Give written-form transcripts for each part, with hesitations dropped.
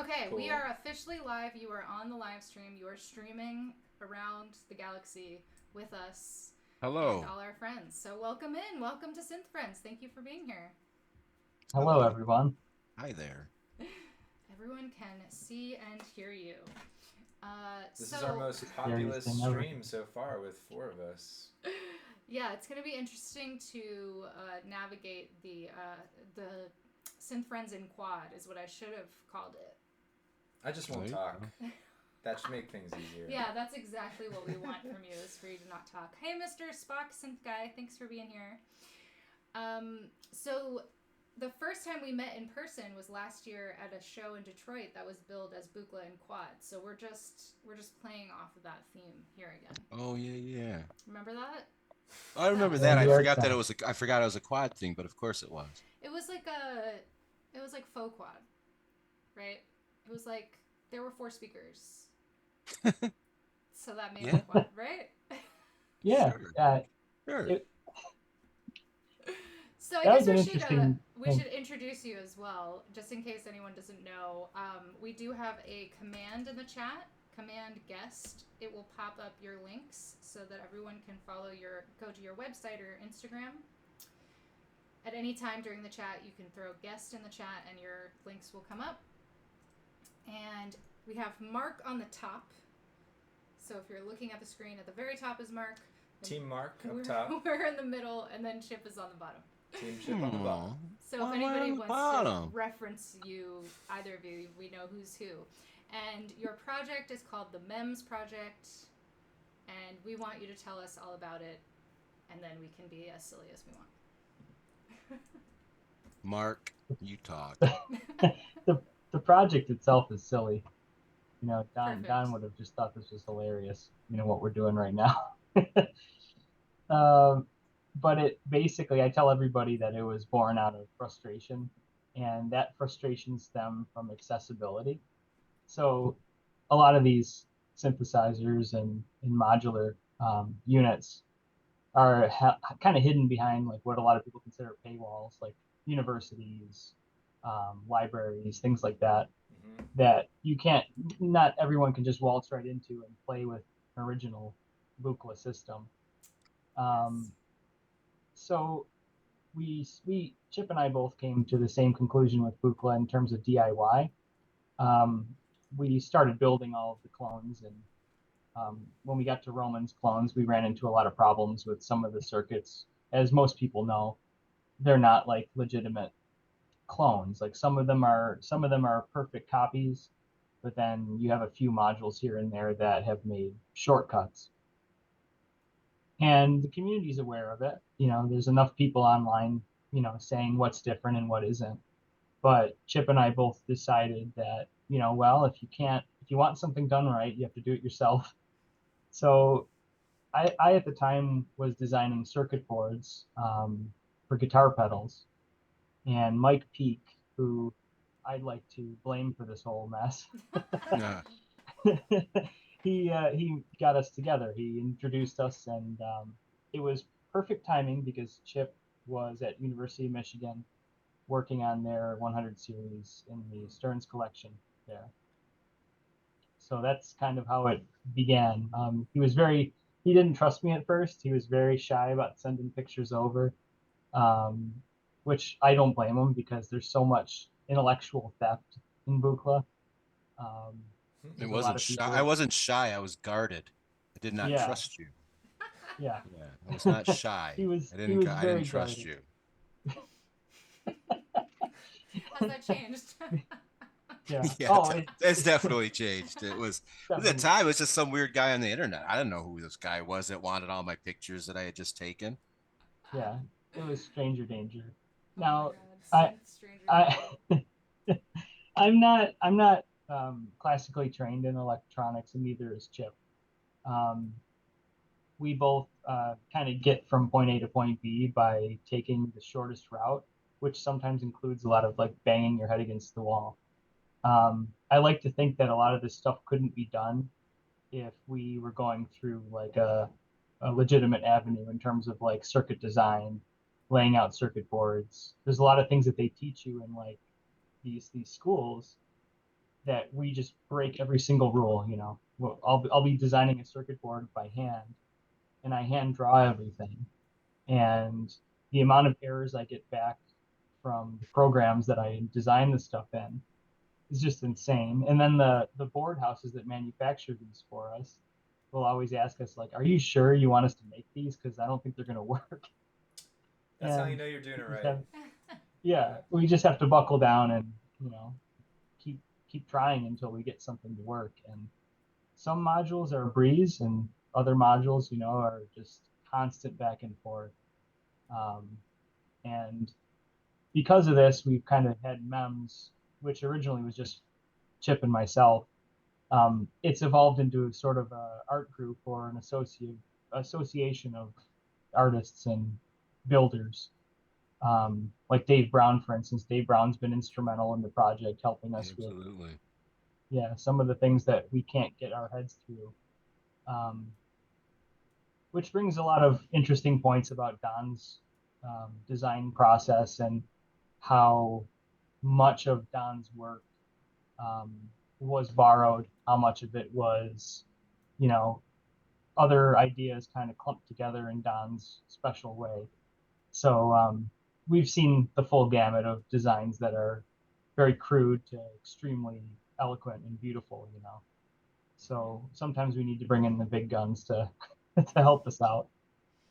Okay, Cool. we are officially live. You are on the live stream. You are streaming around the galaxy with us and Hello. all our friends. So welcome in. Welcome to Synth Friends. Thank you for being here. Hello, Hello. everyone. Hi there. Everyone can see and hear you. This is our most Scariest populous thing ever. stream so far with 4 of us. Yeah, it's going to be interesting to navigate the Synth Friends in quad is what I should have called it. I just won't talk. That should make things easier. Yeah, that's exactly what we want from you, is for you to not talk. Hey, Mr. Spock Synth Guy, thanks for being here. So the first time we met in person was last year at a show in Detroit that was billed as Buchla and Quad. So we're just playing off of that theme here again. Oh yeah. Remember that? I remember that. I New forgot York that it was. I forgot it was a quad thing, but of course it was. It was like faux quad, right? It was like there were 4 speakers. So that made it quad, right? Yeah. Sure. So I That guess was an we interesting should introduce you as well, just in case anyone doesn't know. We do have a command in the chat, command guest. It will pop up your links so that everyone can go to your website or your Instagram. At any time during the chat, you can throw guest in the chat and your links will come up. And we have Mark on the top. So if you're looking at the screen, at the very top is Mark. Team Mark up top. We're in the middle, and then Chip is on the bottom. Team Chip on the bottom. So if anybody wants to reference you, either of you, we know who's who. And your project is called the M.E.M.S project, and we want you to tell us all about it, and then we can be as silly as we want. Mark, you talk. the project itself is silly. You know, Perfect. Don would have just thought this was hilarious. You know what we're doing right now. But it basically, I tell everybody that it was born out of frustration, and that frustration stemmed from accessibility. So a lot of these synthesizers and modular units are kind of hidden behind like what a lot of people consider paywalls, like universities, libraries, things like that, that you can't, not everyone can just waltz right into and play with an original Buchla system. So Chip and I both came to the same conclusion with Buchla in terms of DIY. We started building all of the clones, and when we got to Roman's clones, we ran into a lot of problems with some of the circuits. As most people know, they're not like legitimate clones. Like some of them are perfect copies, but then you have a few modules here and there that have made shortcuts. And the community is aware of it. You know, there's enough people online, you know, saying what's different and what isn't. But Chip and I both decided that, you know, well, if you want something done right, you have to do it yourself. So I at the time was designing circuit boards for guitar pedals, and Mike Peak, who I'd like to blame for this whole mess, he got us together. He introduced us, and it was perfect timing because Chip was at University of Michigan working on their 100 series in the Stearns collection there. So that's kind of how it began. He didn't trust me at first. He was very shy about sending pictures over, which I don't blame him because there's so much intellectual theft in Buchla. It wasn't shy. I wasn't shy. I was guarded. I did not trust you. Yeah. I was not shy. I didn't trust you. Has that changed? Yeah. It's definitely changed. It was at the time. It was just some weird guy on the internet. I didn't know who this guy was that wanted all my pictures that I had just taken. Yeah, it was stranger danger. Oh now, I'm not classically trained in electronics, and neither is Chip. We both kind of get from point A to point B by taking the shortest route, which sometimes includes a lot of like banging your head against the wall. I like to think that a lot of this stuff couldn't be done if we were going through like a legitimate avenue in terms of like circuit design, laying out circuit boards. There's a lot of things that they teach you in like these schools that we just break every single rule. I'll be designing a circuit board by hand, and I hand draw everything, and the amount of errors I get back from the programs that I design the stuff in is just insane. And then the board houses that manufacture these for us will always ask us, like, "Are you sure you want us to make these? Because I don't think they're going to work." That's how you And know you're doing it right. we just have to buckle down and keep keep trying until we get something to work. And some modules are a breeze, and other modules, are just constant back and forth. And because of this, we've kind of had MEMS, which originally was just Chip and myself. It's evolved into sort of a art group or an association of artists and builders. Like Dave Brown, for instance. Dave Brown's been instrumental in the project, helping us with some of the things that we can't get our heads through. Which brings a lot of interesting points about Don's design process and how much of Don's work was borrowed, how much of it was, other ideas kind of clumped together in Don's special way. So we've seen the full gamut of designs that are very crude to extremely eloquent and beautiful, So sometimes we need to bring in the big guns to help us out.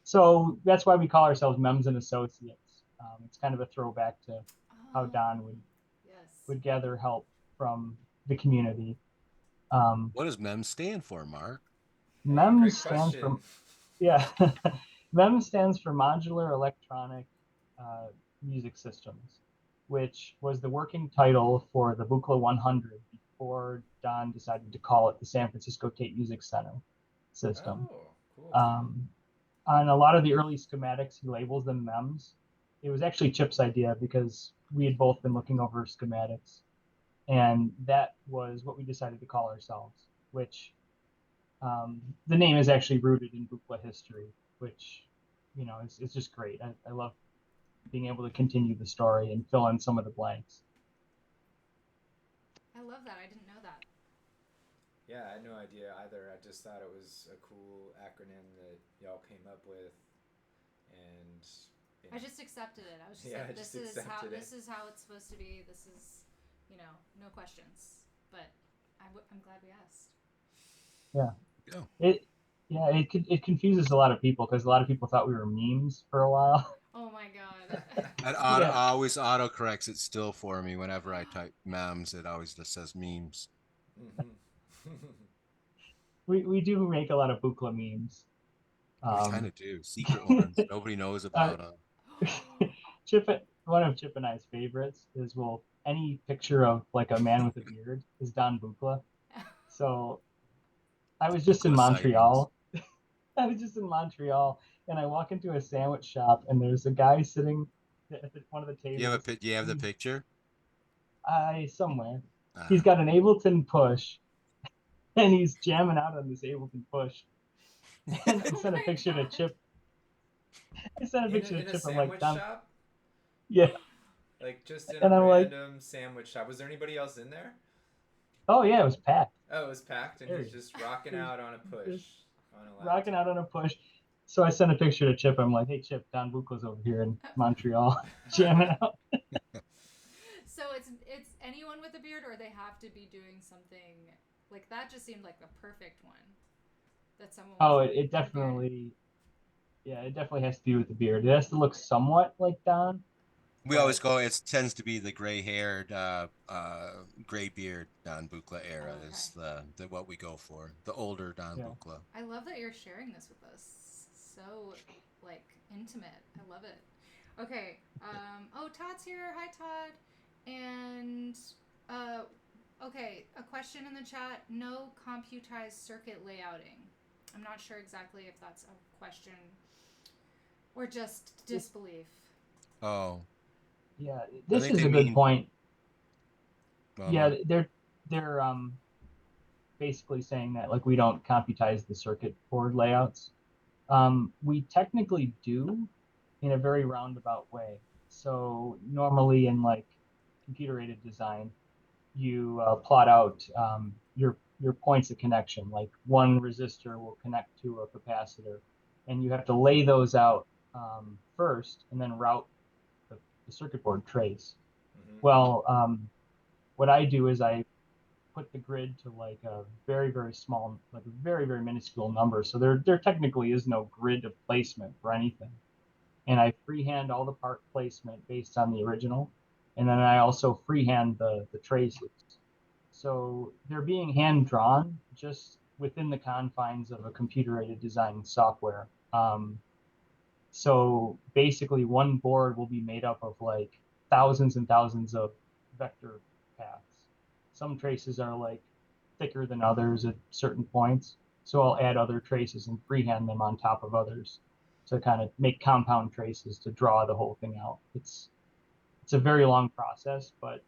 So that's why we call ourselves MEMS and Associates. It's kind of a throwback to how Don would gather help from the community. What does MEMS stand for, Mark? MEMS stands for MEMS stands for Modular Electronic Music Systems, which was the working title for the Buchla 100 before Don decided to call it the San Francisco Tate Music Center system. Oh, cool. On a lot of the early schematics, he labels them MEMS. It was actually Chip's idea because we had both been looking over schematics, and that was what we decided to call ourselves, which the name is actually rooted in Buchla history, which, it's just great. I love being able to continue the story and fill in some of the blanks. I love that. I didn't know that. Yeah, I had no idea either. I just thought it was a cool acronym that y'all came up with, and I just accepted it. I was just like, this is how it's supposed to be. This is, no questions. But I'm glad we asked. Yeah. It confuses a lot of people because a lot of people thought we were memes for a while. Oh my god. It always autocorrects it still for me whenever I type MEMS. It always just says memes. We do make a lot of Buchla memes. We kind of do. Secret ones. Nobody knows about them. One of Chip and I's favorites is, any picture of like a man with a beard is Don Buchla. So I was just in Montreal. And I walk into a sandwich shop, and there's a guy sitting at one of the tables. Do you have the picture? Somewhere. He's got an Ableton Push, and he's jamming out on this Ableton Push. And I sent a picture to Chip. I'm like, shop? Yeah. Like just in a random sandwich shop. Was there anybody else in there? Oh yeah, it was packed. Oh, it was packed, and he's just rocking out on a push. Rocking out on a push. So I sent a picture to Chip. I'm like, hey Chip, Don Buchla's over here in Montreal jamming out. So it's anyone with a beard, or they have to be doing something like that? Just seemed like the perfect one. That someone. Oh, it definitely. Yeah, it definitely has to be with the beard. It has to look somewhat like Don. We always go. It tends to be the gray-haired, gray beard Don Buchla era is the what we go for. The older Don Buchla. I love that you're sharing this with us. So intimate. I love it. Okay. Todd's here. Hi, Todd. And okay, a question in the chat. No computized circuit layouting. I'm not sure exactly if that's a question or just disbelief. Oh. Yeah, this is a good point. Yeah, they're basically saying that we don't computize the circuit board layouts. We technically do in a very roundabout way. So normally in computer-aided design, you plot out your points of connection. Like one resistor will connect to a capacitor, and you have to lay those out first, and then route the circuit board trace. Mm-hmm. Well, what I do is I put the grid to like a very, very small, like a very, very minuscule number. So there technically is no grid of placement for anything. And I freehand all the part placement based on the original. And then I also freehand the traces. So they're being hand drawn just within the confines of a computer aided design software. So basically, one board will be made up of like thousands and thousands of vector paths. Some traces are like thicker than others at certain points. So I'll add other traces and freehand them on top of others to kind of make compound traces to draw the whole thing out. It's a very long process, but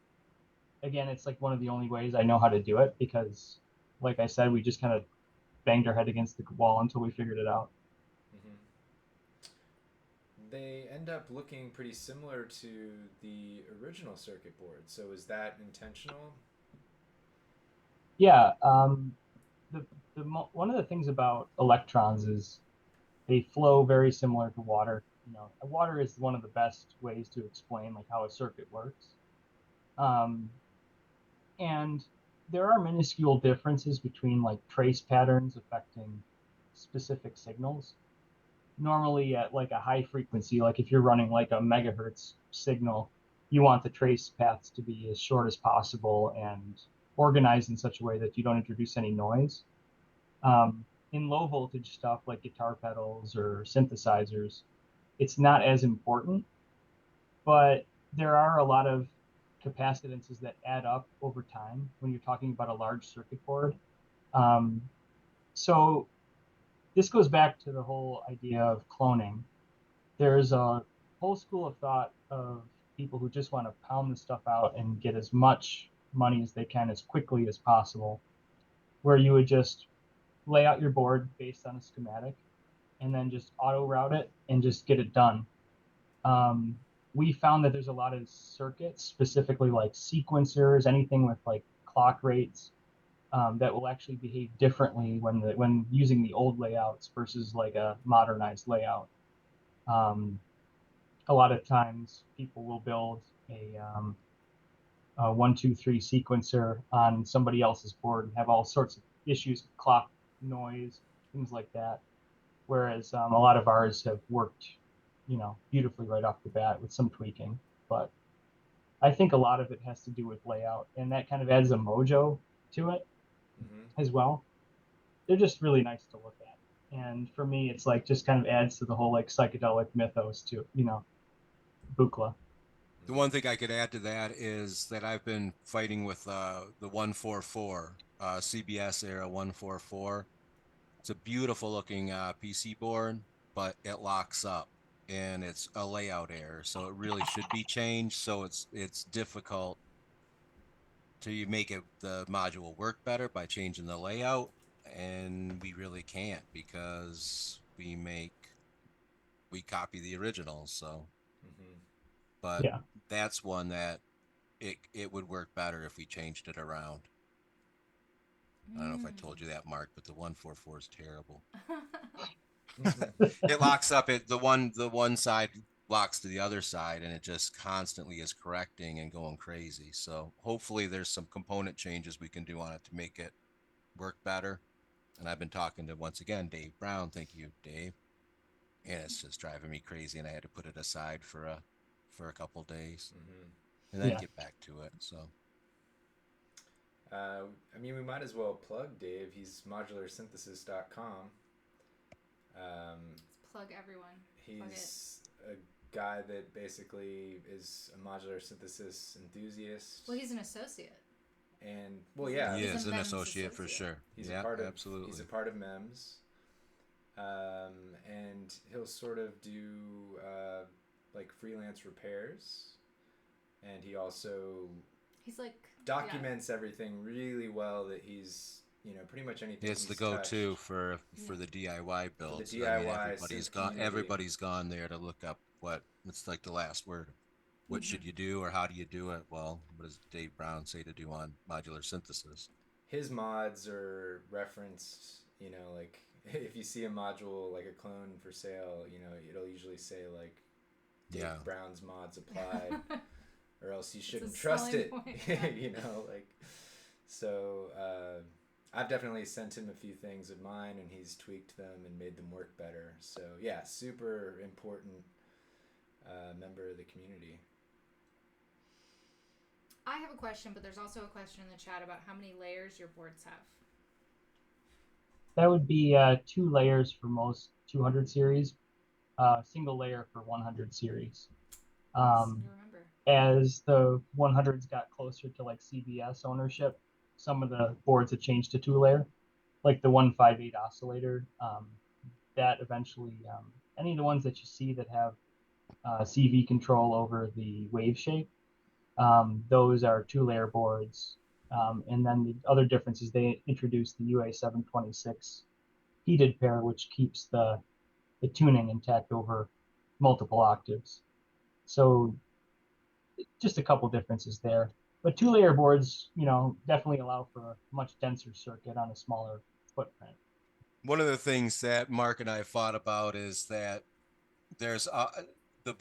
again, it's like one of the only ways I know how to do it because, like I said, we just kind of banged our head against the wall until we figured it out. Mm-hmm. They end up looking pretty similar to the original circuit board. So is that intentional? Yeah, the one of the things about electrons is they flow very similar to water. You know, water is one of the best ways to explain like how a circuit works. Um, and there are minuscule differences between like trace patterns affecting specific signals. Normally at like a high frequency, like if you're running like a megahertz signal, you want the trace paths to be as short as possible and organized in such a way that you don't introduce any noise. In low voltage stuff like guitar pedals or synthesizers, it's not as important, but there are a lot of capacitances that add up over time when you're talking about a large circuit board. Um, so this goes back to the whole idea of cloning. There's a whole school of thought of people who just want to pound this stuff out and get as much money as they can as quickly as possible, where you would just lay out your board based on a schematic and then just auto route it and just get it done. Um, we found that there's a lot of circuits, specifically like sequencers, anything with like clock rates, that will actually behave differently when using the old layouts versus like a modernized layout. Um, a lot of times people will build a 1, 2, 3 sequencer on somebody else's board and have all sorts of issues with clock noise, things like that. Whereas a lot of ours have worked, you know, beautifully right off the bat with some tweaking. But I think a lot of it has to do with layout, and that kind of adds a mojo to it Mm-hmm. as well. They're just really nice to look at. And for me, it's like just kind of adds to the whole like psychedelic mythos to, you know, Buchla. The one thing I could add to that is that I've been fighting with the 144, CBS era 144. It's a beautiful looking PC board, but it locks up and it's a layout error. So it really should be changed. So it's difficult to make it the module work better by changing the layout. And we really can't because we copy the originals. So, Mm-hmm. but Yeah. that's one that it would work better if we changed it around. I don't know if I told you that, Mark, but the 144 is terrible. It locks up the one side locks to the other side, and it just constantly is correcting and going crazy. So hopefully there's some component changes we can do on it to make it work better. And I've been talking to, once again, Dave Brown. Thank you, Dave. And it's just driving me crazy, and I had to put it aside for a couple days Mm-hmm. and then Yeah. get back to it. So I mean, we might as well plug Dave. He's modularsynthesis.com. Let's plug everyone. He's a guy that basically is a modular synthesis enthusiast. Well, he's an associate. And well, yeah, he is an M.E.M.S associate for sure. He's Yeah, a part of absolutely. He's a part of M.E.M.S. And he'll sort of do like freelance repairs, and he also documents everything really well. That he's pretty much anything. It's the go-to for the DIY builds. For the DIY everybody's gone. Everybody's gone there to look up what's like the last word what should you do or how do you do it? Well, what does Dave Brown say to do on modular synthesis? His mods are referenced, like if you see a module like a clone for sale, it'll usually say like Dave Brown's mods applied, or else you shouldn't trust it. Like, so I've definitely sent him a few things of mine and he's tweaked them and made them work better. So yeah, super important member of the community. I have a question, but there's also a question in the chat about how many layers your boards have. That would be 2 layers for most 200 series, single layer for 100 series. As the 100s got closer to like CBS ownership, some of the boards had changed to 2-layer, like the 158 oscillator. That eventually, any of the ones that you see that have CV control over the wave shape, those are 2-layer boards. And then the other difference is they introduced the UA726 heated pair, which keeps the tuning intact over multiple octaves. So just a couple differences there. But 2-layer boards, definitely allow for a much denser circuit on a smaller footprint. One of the things that Mark and I thought about is that there's a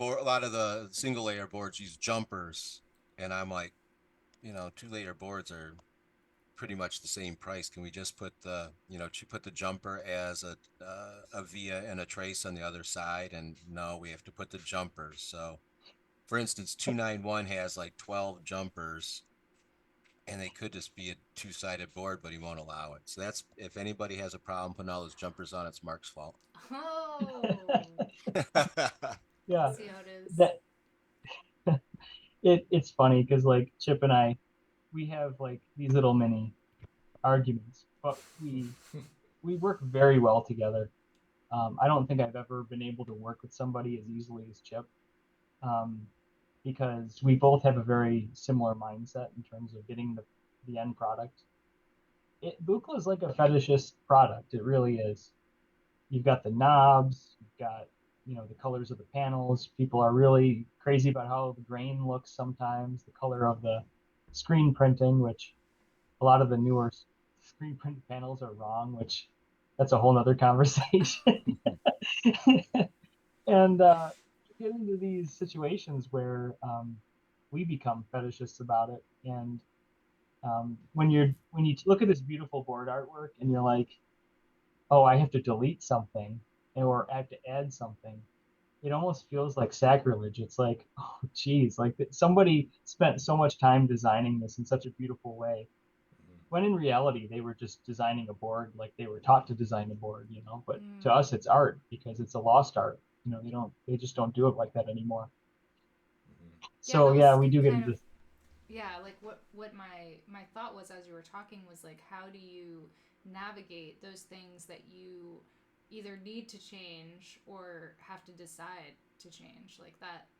lot of the single layer boards use jumpers, and I'm like, 2-layer boards are pretty much the same price. Can we just put the jumper as a via and a trace on the other side? And no, we have to put the jumpers. So for instance, 291 has like 12 jumpers, and they could just be a 2-sided board, but he won't allow it. So that's, if anybody has a problem putting all those jumpers on, it's Mark's fault. Oh. Yeah. See how it is. It's funny because like Chip and I, we have like these little mini arguments, but we work very well together. I don't think I've ever been able to work with somebody as easily as Chip, because we both have a very similar mindset in terms of getting the end product. Buchla is like a fetishist product. It really is. You've got the knobs, you've got the colors of the panels. People are really crazy about how the grain looks sometimes, the color of the screen printing, which a lot of the newer screen print panels are wrong, which that's a whole nother conversation. And get into these situations where we become fetishists about it. And when you look at this beautiful board artwork and you're like, oh, I have to delete something or I have to add something, it almost feels like sacrilege. It's like, oh, geez, like somebody spent so much time designing this in such a beautiful way, when in reality they were just designing a board like they were taught to design a board, But to us, it's art because it's a lost art. They just don't do it like that anymore. So yeah, we do get into. Yeah, like what my thought was as you were talking was like, how do you navigate those things that you either need to change or have to decide to change? Like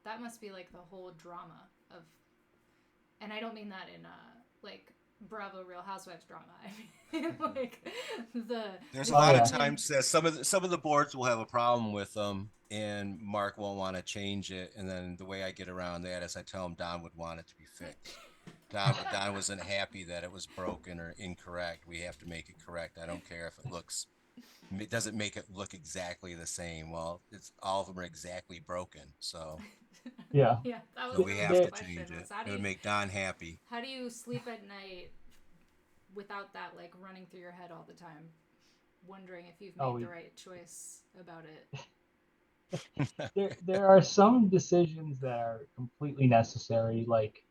that must be like the whole drama of, and I don't mean that in like Bravo Real Housewives drama. I mean like there's a lot of times that some of the boards will have a problem with them and Mark won't want to change it, and then the way I get around that is I tell him Don would want it to be fixed. Don wasn't happy that it was broken or incorrect. We have to make it correct. I don't care if it doesn't make it look exactly the same. Well, all of them are exactly broken, so yeah, that was so we have to change it. It would make Don happy. How do you sleep at night without that like running through your head all the time, wondering if you've made the right choice about it? There are some decisions that are completely necessary, like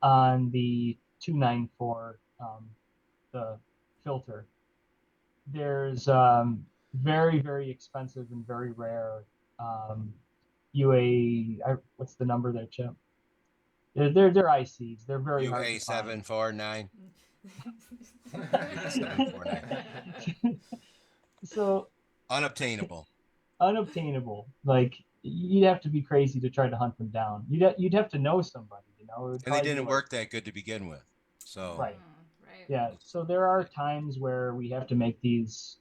on the 294, the filter. There's very, very expensive and very rare what's the number there, Chip? They're ICs. They're very hard to find. UA749. So unobtainable. Like you'd have to be crazy to try to hunt them down. You'd have to know somebody, And they didn't work that good to begin with. So right. Yeah. So there are times where we have to make these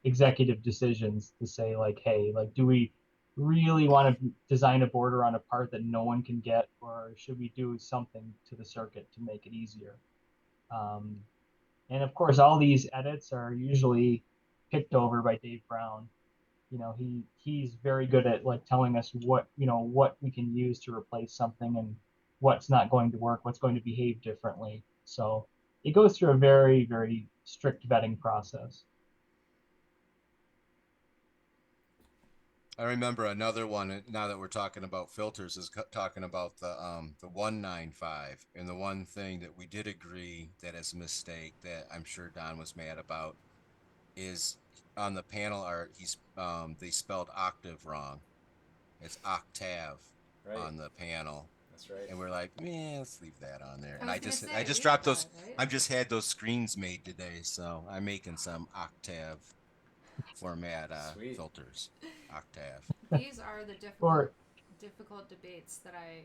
executive decisions to say like, hey, like do we really want to design a border on a part that no one can get, or should we do something to the circuit to make it easier? And of course, all these edits are usually picked over by Dave Brown. He's very good at like telling us what we can use to replace something and what's not going to work, what's going to behave differently. So it goes through a very, very strict vetting process. I remember another one, now that we're talking about filters, is talking about the 195. And the one thing that we did agree that is a mistake that I'm sure Don was mad about is on the panel art, they spelled octave wrong. It's octave on the panel. That's right. And we're like, let's leave that on there. And I just we dropped had those. that, right? I've just had those screens made today, so I'm making some octave format filters. Octave. These are the difficult debates that I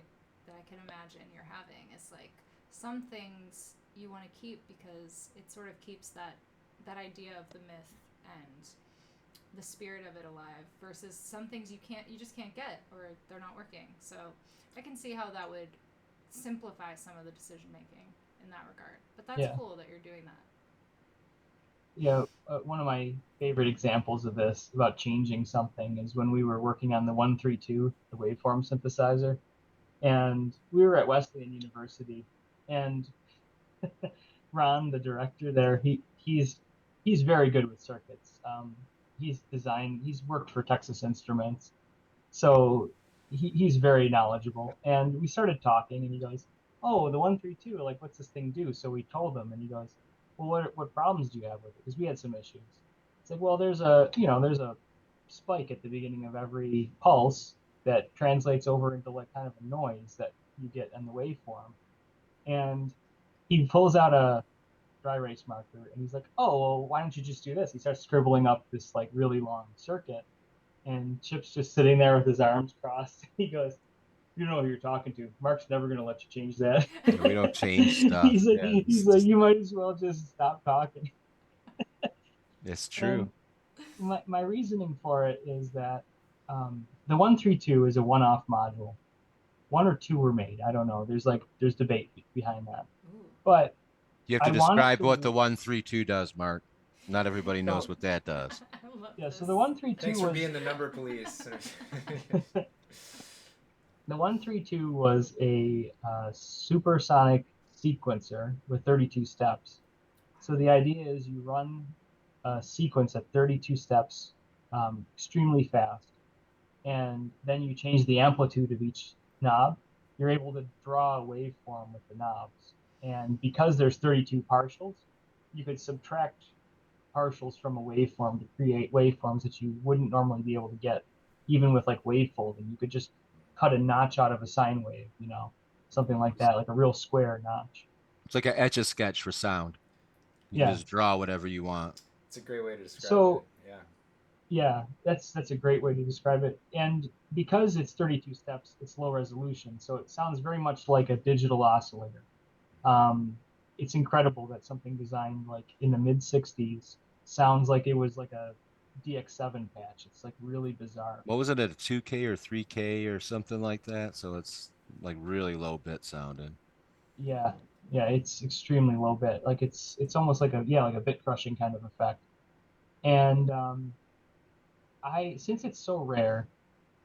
can imagine you're having. It's like some things you want to keep because it sort of keeps that idea of the myth and the spirit of it alive, versus some things you just can't get, or they're not working. So I can see how that would simplify some of the decision making in that regard. But that's cool that you're doing that. Yeah, one of my favorite examples of this about changing something is when we were working on the 132, the waveform synthesizer, and we were at Wesleyan University, and Ron, the director there, he's very good with circuits. He's worked for Texas Instruments, so he's very knowledgeable. And we started talking, and he goes, "Oh, the 132, like, what's this thing do?" So we told him, and he goes, "Well, what problems do you have with it?" Because we had some issues. It's like, well, there's a spike at the beginning of every pulse that translates over into like kind of a noise that you get in the waveform. And he pulls out a dry erase marker, and he's like, "Oh, well, why don't you just do this?" He starts scribbling up this like really long circuit, and Chip's just sitting there with his arms crossed. He goes, "You know who you're talking to. Mark's never going to let you change that." Yeah, we don't change stuff. He's like, "You might as well just stop talking." It's true. And my reasoning for it is that the 132 is a one-off module. One or two were made. I don't know. There's debate behind that. But you have to describe what the 132 does, Mark. Not everybody knows what that does. Yeah, so the 132 Thanks for being the number police. The 132 was a supersonic sequencer with 32 steps. So the idea is you run a sequence at 32 steps extremely fast, and then you change the amplitude of each knob. You're able to draw a waveform with the knobs. And because there's 32 partials, you could subtract partials from a waveform to create waveforms that you wouldn't normally be able to get, even with like wave folding. You could just cut a notch out of a sine wave, something like that, like a real square notch. It's like an Etch-a-Sketch for sound. You can just draw whatever you want. It's a great way to describe it. Yeah, that's a great way to describe it. And because it's 32 steps, it's low resolution, so it sounds very much like a digital oscillator. It's incredible that something designed like in the mid 60s sounds like it was like a DX7 patch. It's like really bizarre. What was it, at 2K or 3K or something like that? So it's like really low bit sounding. Yeah, it's extremely low bit. Like it's almost like a bit crushing kind of effect. And since it's so rare,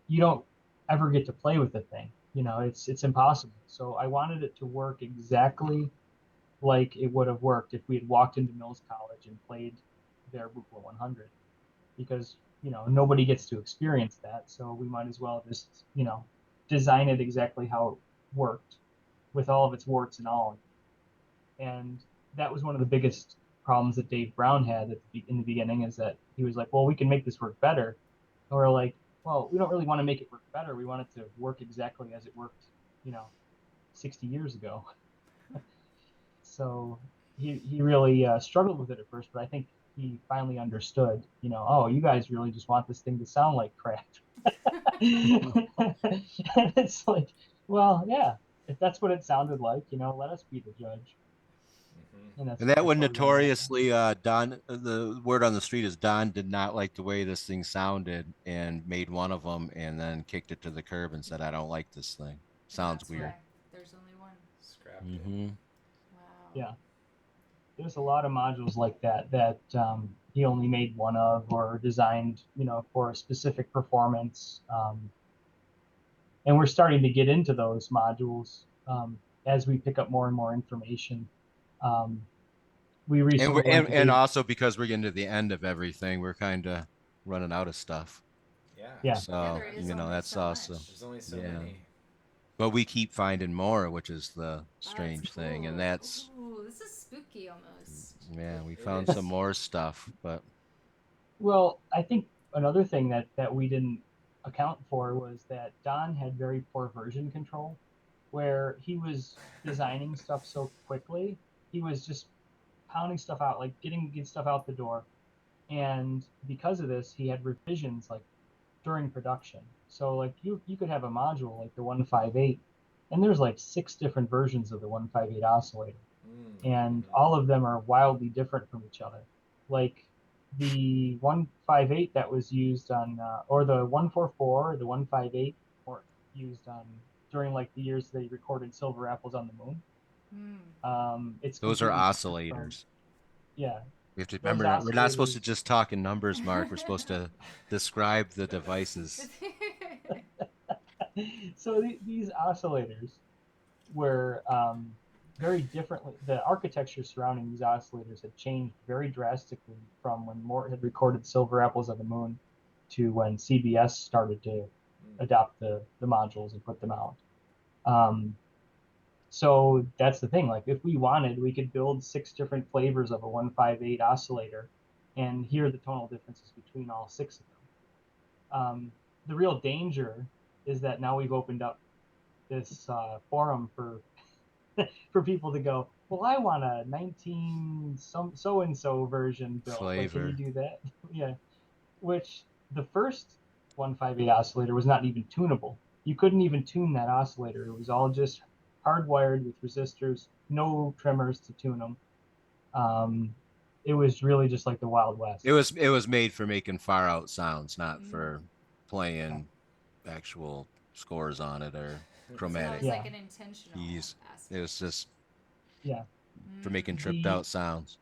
you don't ever get to play with the thing. It's impossible. So I wanted it to work exactly like it would have worked if we had walked into Mills College and played their Buchla 100, because nobody gets to experience that. So we might as well just design it exactly how it worked, with all of its warts and all. And that was one of the biggest problems that Dave Brown had in the beginning, is that he was like, "Well, we can make this work better." And we're like, "Well, we don't really want to make it work better. We want it to work exactly as it worked, 60 years ago." So he really struggled with it at first, but I think he finally understood, "Oh, you guys really just want this thing to sound like crap." And it's like, well, yeah, if that's what it sounded like, let us be the judge. And that one notoriously, Don, the word on the street is Don did not like the way this thing sounded and made one of them and then kicked it to the curb and said, I don't like this thing. Sounds weird. Why there's only one. Scrapped it. Wow. Yeah. There's a lot of modules like that he only made one of or designed, for a specific performance. And we're starting to get into those modules as we pick up more and more information. We recently and also because we're getting to the end of everything, we're kind of running out of stuff. Yeah. So that's awesome. There's only so many. But we keep finding more, which is the strange thing, and that's. Ooh, this is spooky almost. Yeah, we found some more stuff, but. Well, I think another thing that we didn't account for was that Don had very poor version control, where he was designing stuff so quickly. He was just pounding stuff out, like getting stuff out the door. And because of this, he had revisions like during production. So like you could have a module like the 158, and there's like 6 different versions of the 158 oscillator. And all of them are wildly different from each other. Like the 158 that was used on, or the 144, the 158 were used on during like the years they recorded Silver Apples on the Moon. Those are oscillators. Yeah. We have to remember, we're not supposed to just talk in numbers, Mark. We're supposed to describe the devices. So these oscillators were very differently. The architecture surrounding these oscillators had changed very drastically from when Mort had recorded Silver Apples on the Moon to when CBS started to adopt the modules and put them out. So that's the thing. Like if we wanted, we could build 6 different flavors of a 158 oscillator and hear the tonal differences between all 6 of them. The real danger is that now we've opened up this forum for people to go, well, I want a 19 so-and-so version built. Flavor. Like, can you do that? Yeah. Which the first 158 oscillator was not even tunable. You couldn't even tune that oscillator. It was all just hardwired with resistors, no trimmers to tune them. It was really just like the Wild West. It was made for making far out sounds, not for playing actual scores on it or chromatic. So it was like an intentional aspect. It was just for making tripped out sounds.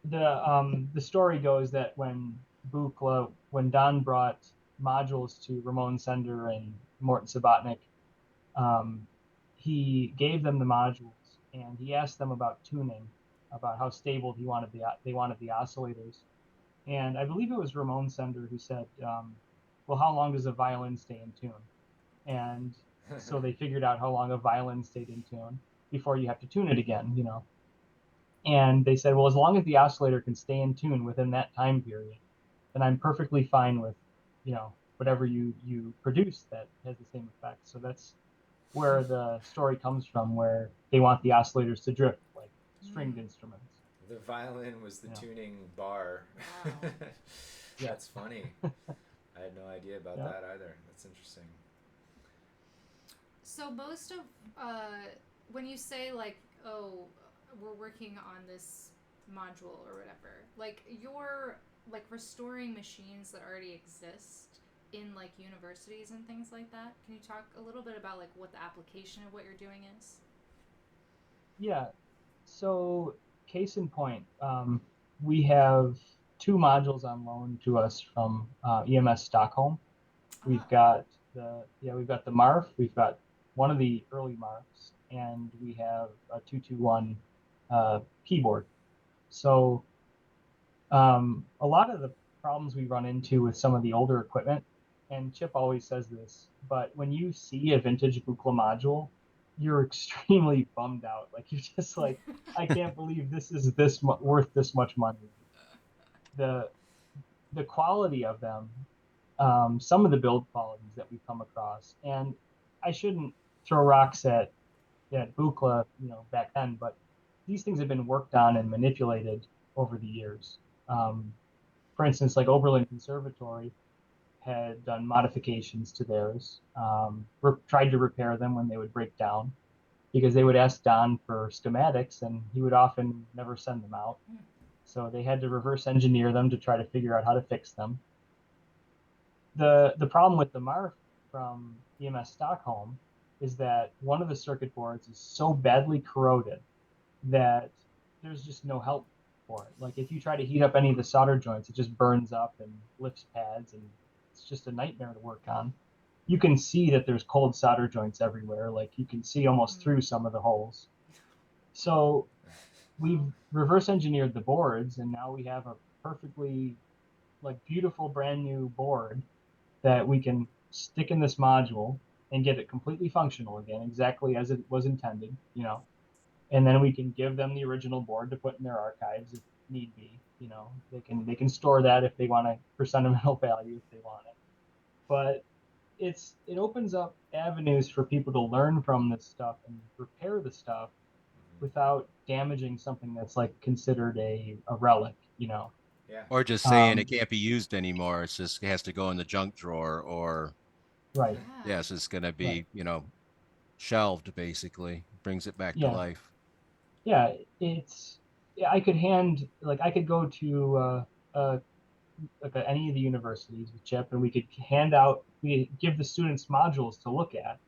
The story goes that when Don brought modules to Ramon Sender and Mort Subotnick, he gave them the modules and he asked them about tuning, about how stable they wanted the oscillators. And I believe it was Ramon Sender who said, well, how long does a violin stay in tune? And so they figured out how long a violin stayed in tune before you have to tune it again, And they said, well, as long as the oscillator can stay in tune within that time period, then I'm perfectly fine with, whatever you produce that has the same effect. So that's where the story comes from, where they want the oscillators to drift like stringed instruments. The violin was the tuning bar. Wow. That's funny. I had no idea about that either. That's interesting. So most of, when you say like, oh, we're working on this module or whatever, like you're like restoring machines that already exist in like universities and things like that. Can you talk a little bit about like what the application of what you're doing is? Yeah. So case in point, we have 2 modules on loan to us from M.E.M.S Stockholm. We've got the MARF. We've got one of the early MARFs, and we have a 221 keyboard. So a lot of the problems we run into with some of the older equipment, and Chip always says this, but when you see a vintage Buchla module, you're extremely bummed out. Like you're just like, I can't believe this is worth this much money. The quality of them, some of the build qualities that we've come across, and I shouldn't throw rocks at Buchla, back then, but these things have been worked on and manipulated over the years. For instance, like Oberlin Conservatory had done modifications to theirs, tried to repair them when they would break down. because they would ask Don for schematics and he would often never send them out. So they had to reverse engineer them to try to figure out how to fix them. The problem with the MARF from E.M.S. Stockholm is that one of the circuit boards is so badly corroded that there's just no help for it. Like if you try to heat up any of the solder joints, it just burns up and lifts pads, and it's just a nightmare to work on. You can see that there's cold solder joints everywhere. Like you can see almost through some of the holes. So we've reverse engineered the boards, and now we have a perfectly beautiful brand new board that we can stick in this module and get it completely functional again, exactly as it was intended, and then we can give them the original board to put in their archives if need be. They can store that if they want it for sentimental value if they want it. But it opens up avenues for people to learn from this stuff and repair the stuff without damaging something that's considered a relic, Yeah. Or just saying it can't be used anymore. It has to go in the junk drawer, or right. Yes, it's going to be, shelved basically. Brings it back to Yeah. life. Yeah, I could go to any of the universities with Chip, and we could give the students modules to look at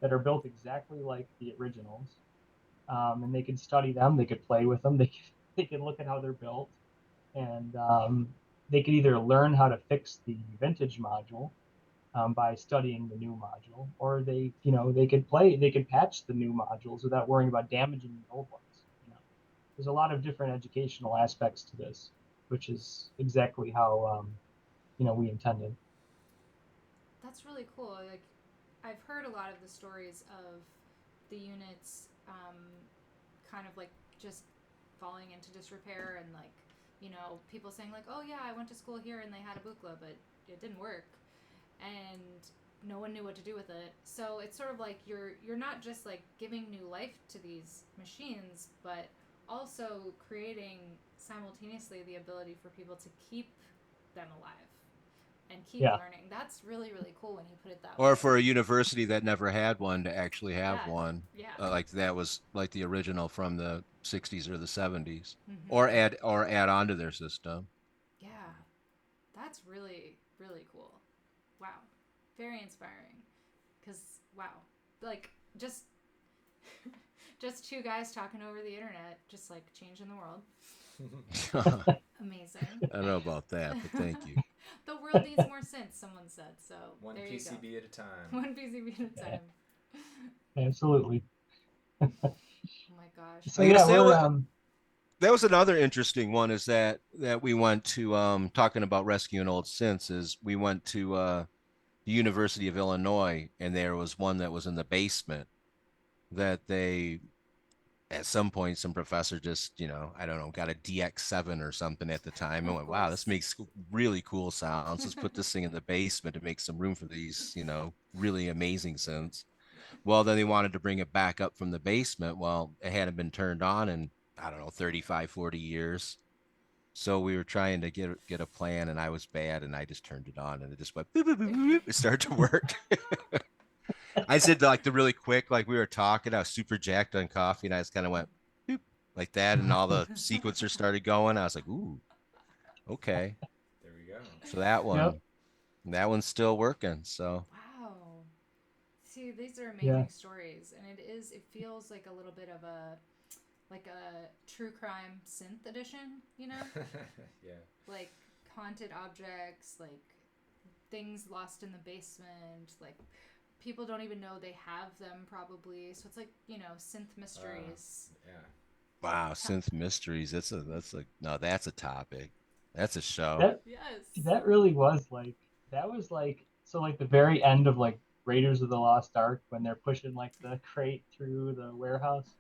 that are built exactly like the originals, and they could study them, they could play with them, they could look at how they're built, and they could either learn how to fix the vintage module by studying the new module, or they could patch the new modules without worrying about damaging the old ones. There's a lot of different educational aspects to this, which is exactly how we intended. That's really cool. I've heard a lot of the stories of the units kind of just falling into disrepair, and people saying oh yeah, I went to school here and they had a Buchla, but it didn't work, and no one knew what to do with it. So it's sort of you're not just giving new life to these machines, but also creating simultaneously the ability for people to keep them alive and keep learning. That's really, really cool when you put it that way. Or for a university that never had one to actually have one. Yeah. That was like the original from the 60s or the 70s. Or add on to their system. Yeah. That's really, really cool. Wow. Very inspiring. Because, wow. Just two guys talking over the internet, just changing the world. Amazing. I don't know about that, but thank you. The world needs more synths, someone said. So one there PCB you go. at a time. One PCB at a time. Absolutely. Oh my gosh. So yeah, that was another interesting one. Is that we went to talking about rescuing old synths. Is we went to the University of Illinois, and there was one that was in the basement that they, at some point, some professor just, I don't know, got a DX7 or something at the time and went, wow, this makes really cool sounds. Let's put this thing in the basement to make some room for these, really amazing synths. Well, then they wanted to bring it back up from the basement. Well, it hadn't been turned on in, I don't know, 35, 40 years. So we were trying to get a plan, and I was bad, and I just turned it on, and it just went, boop, boop, boop, boop. It started to work. I said the really quick, we were talking, I was super jacked on coffee, and I just kind of went boop, like that, and all the sequencers started going. I was like, ooh, okay. There we go. So that one's still working. So wow. See, these are amazing stories, and it feels like a little bit of a true crime synth edition, Yeah. Haunted objects, things lost in the basement, people don't even know they have them probably. So it's synth mysteries. Yeah. Wow, synth mysteries. That's a topic. That's a show. That really was the very end of Raiders of the Lost Ark, when they're pushing the crate through the warehouse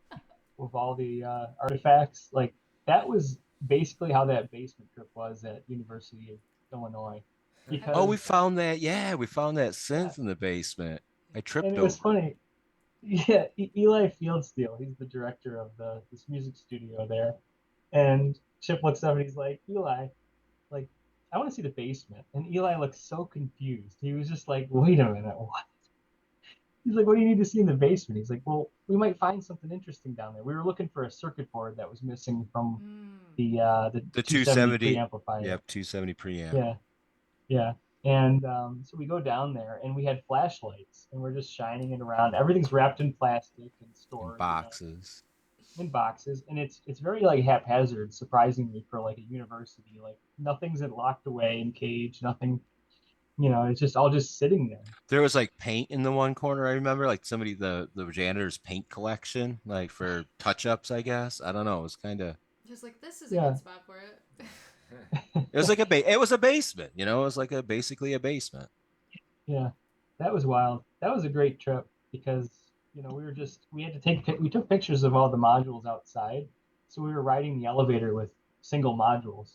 with all the artifacts. That was basically how that basement trip was at University of Illinois. Because, we found that. Yeah, we found that synth in the basement. I tripped over. And it was funny. Yeah, Eli Fieldsteel, he's the director of this music studio there. And Chip looks up and he's like, Eli, I want to see the basement. And Eli looks so confused. He was just like, wait a minute, what? He's like, what do you need to see in the basement? He's like, well, we might find something interesting down there. We were looking for a circuit board that was missing from the 270 preamplifier. Yep, 270 preamp. Yeah, yeah. And so we go down there, and we had flashlights, and we're just shining it around. Everything's wrapped in plastic and stored in boxes. In boxes, and it's very like haphazard, surprisingly, for like a university. Like nothing's locked away in cage, nothing. It's just all just sitting there. There was like paint in the one corner. I remember like somebody, the janitor's paint collection, like for touch-ups, I guess. I don't know. It was kind of just like, this is a good spot for it. It was like it was a basement, it was like basically a basement. Yeah, that was wild. That was a great trip because we took pictures of all the modules outside. So we were riding the elevator with single modules,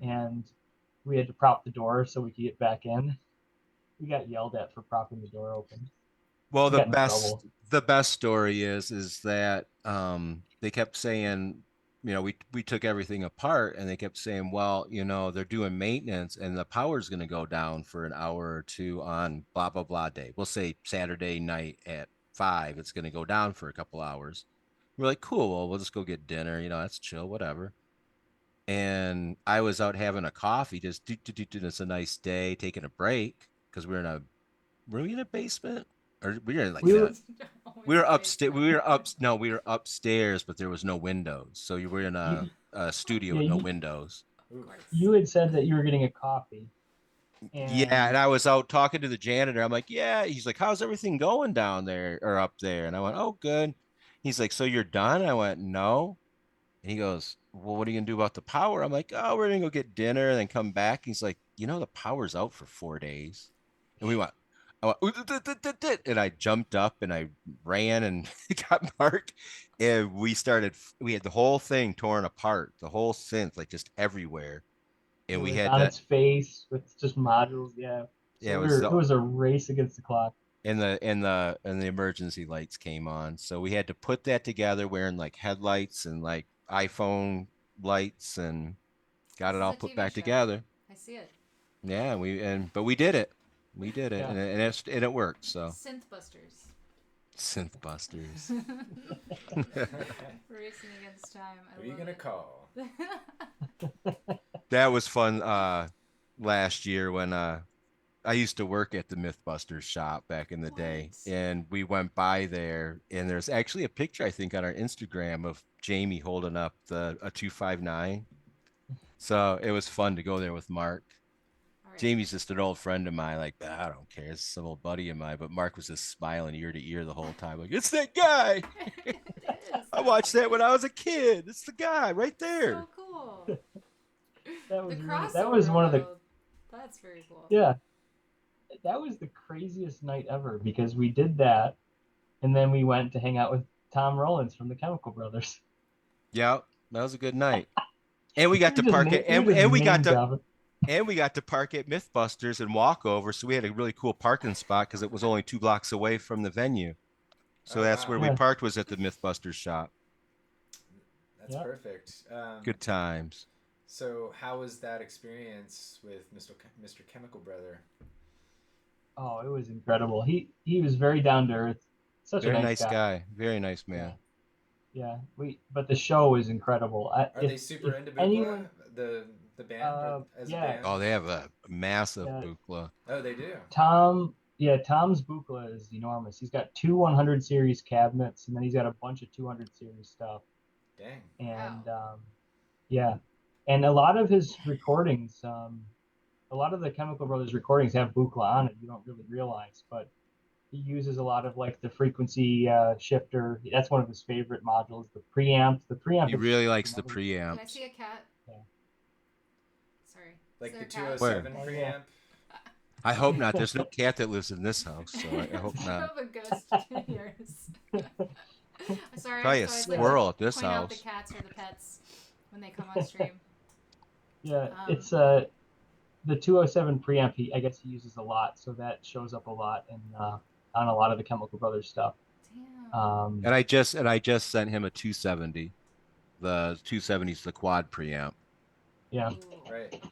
and we had to prop the door so we could get back in. We got yelled at for propping the door open. Well, the best story is that they kept saying, we took everything apart, and they kept saying, well, they're doing maintenance and the power's going to go down for an hour or two on blah, blah, blah day. We'll say Saturday night at 5, it's going to go down for a couple hours. We're like, cool, well, we'll just go get dinner, that's chill, whatever. And I was out having a coffee, just it's a nice day, taking a break, because were we in a basement? Or we were like we were upstairs, but there was no windows. So you were in a studio with no windows. You had said that you were getting a coffee. And I was out talking to the janitor. I'm like, yeah. He's like, how's everything going down there or up there? And I went, oh, good. He's like, so you're done? I went, no. And he goes, well, what are you gonna do about the power? I'm like, oh, we're gonna go get dinner and then come back. He's like, the power's out for 4 days. And I went, and I jumped up and I ran and got Mark, and we had the whole thing torn apart, the whole synth, like just everywhere. And we had its face with just modules. Yeah. So it was a race against the clock. And the emergency lights came on. So we had to put that together wearing like headlights and like iPhone lights, and got it all put back together. I see it. Yeah, but we did it. We did it, yeah. and it worked. So Synth Busters. Racing against time. Who are you gonna call? That was fun. Last year when I used to work at the Mythbusters shop back in the day, and we went by there, and there's actually a picture, I think, on our Instagram of Jamie holding up a 259. So it was fun to go there with Mark. Right. Jamie's just an old friend of mine. Like, I don't care. It's some old buddy of mine. But Mark was just smiling ear to ear the whole time. Like, it's that guy. I watched that when I was a kid. It's the guy right there. So cool. That was one of the. That's very cool. Yeah. That was the craziest night ever, because we did that, and then we went to hang out with Tom Rollins from the Chemical Brothers. Yeah, that was a good night. And we got to park it, and we got to park at Mythbusters and walk over. So we had a really cool parking spot because it was only 2 blocks away from the venue. So that's where we parked, was at the Mythbusters shop. That's perfect. Good times. So how was that experience with Mr. Chemical Brother? Oh, it was incredible. He was very down to earth. Such a nice guy. Very nice man. Yeah. But the show was incredible. Are they super into Buchla? The band as a band? Oh, they have a massive Buchla. Oh, they do. Tom's Buchla is enormous. He's got 2 100 series cabinets, and then he's got a bunch of 200 series stuff. Dang. And and a lot of his recordings, a lot of the Chemical Brothers recordings have Buchla on it. You don't really realize, but he uses a lot of like the frequency shifter. That's one of his favorite modules. The preamp. He really likes the preamp. Can I see a cat? Yeah. Sorry. Like the 207 preamp. I hope not. There's no cat that lives in this house, so I hope not. I have a ghost in yours. Sorry. Probably a squirrel at this house. Point out house. the cats or the pets when they come on stream. Yeah, it's the 207 preamp. I guess he uses a lot, so that shows up a lot on a lot of the Chemical Brothers stuff. Damn. And I just sent him a 270. The 270 is the quad preamp. Yeah. Right.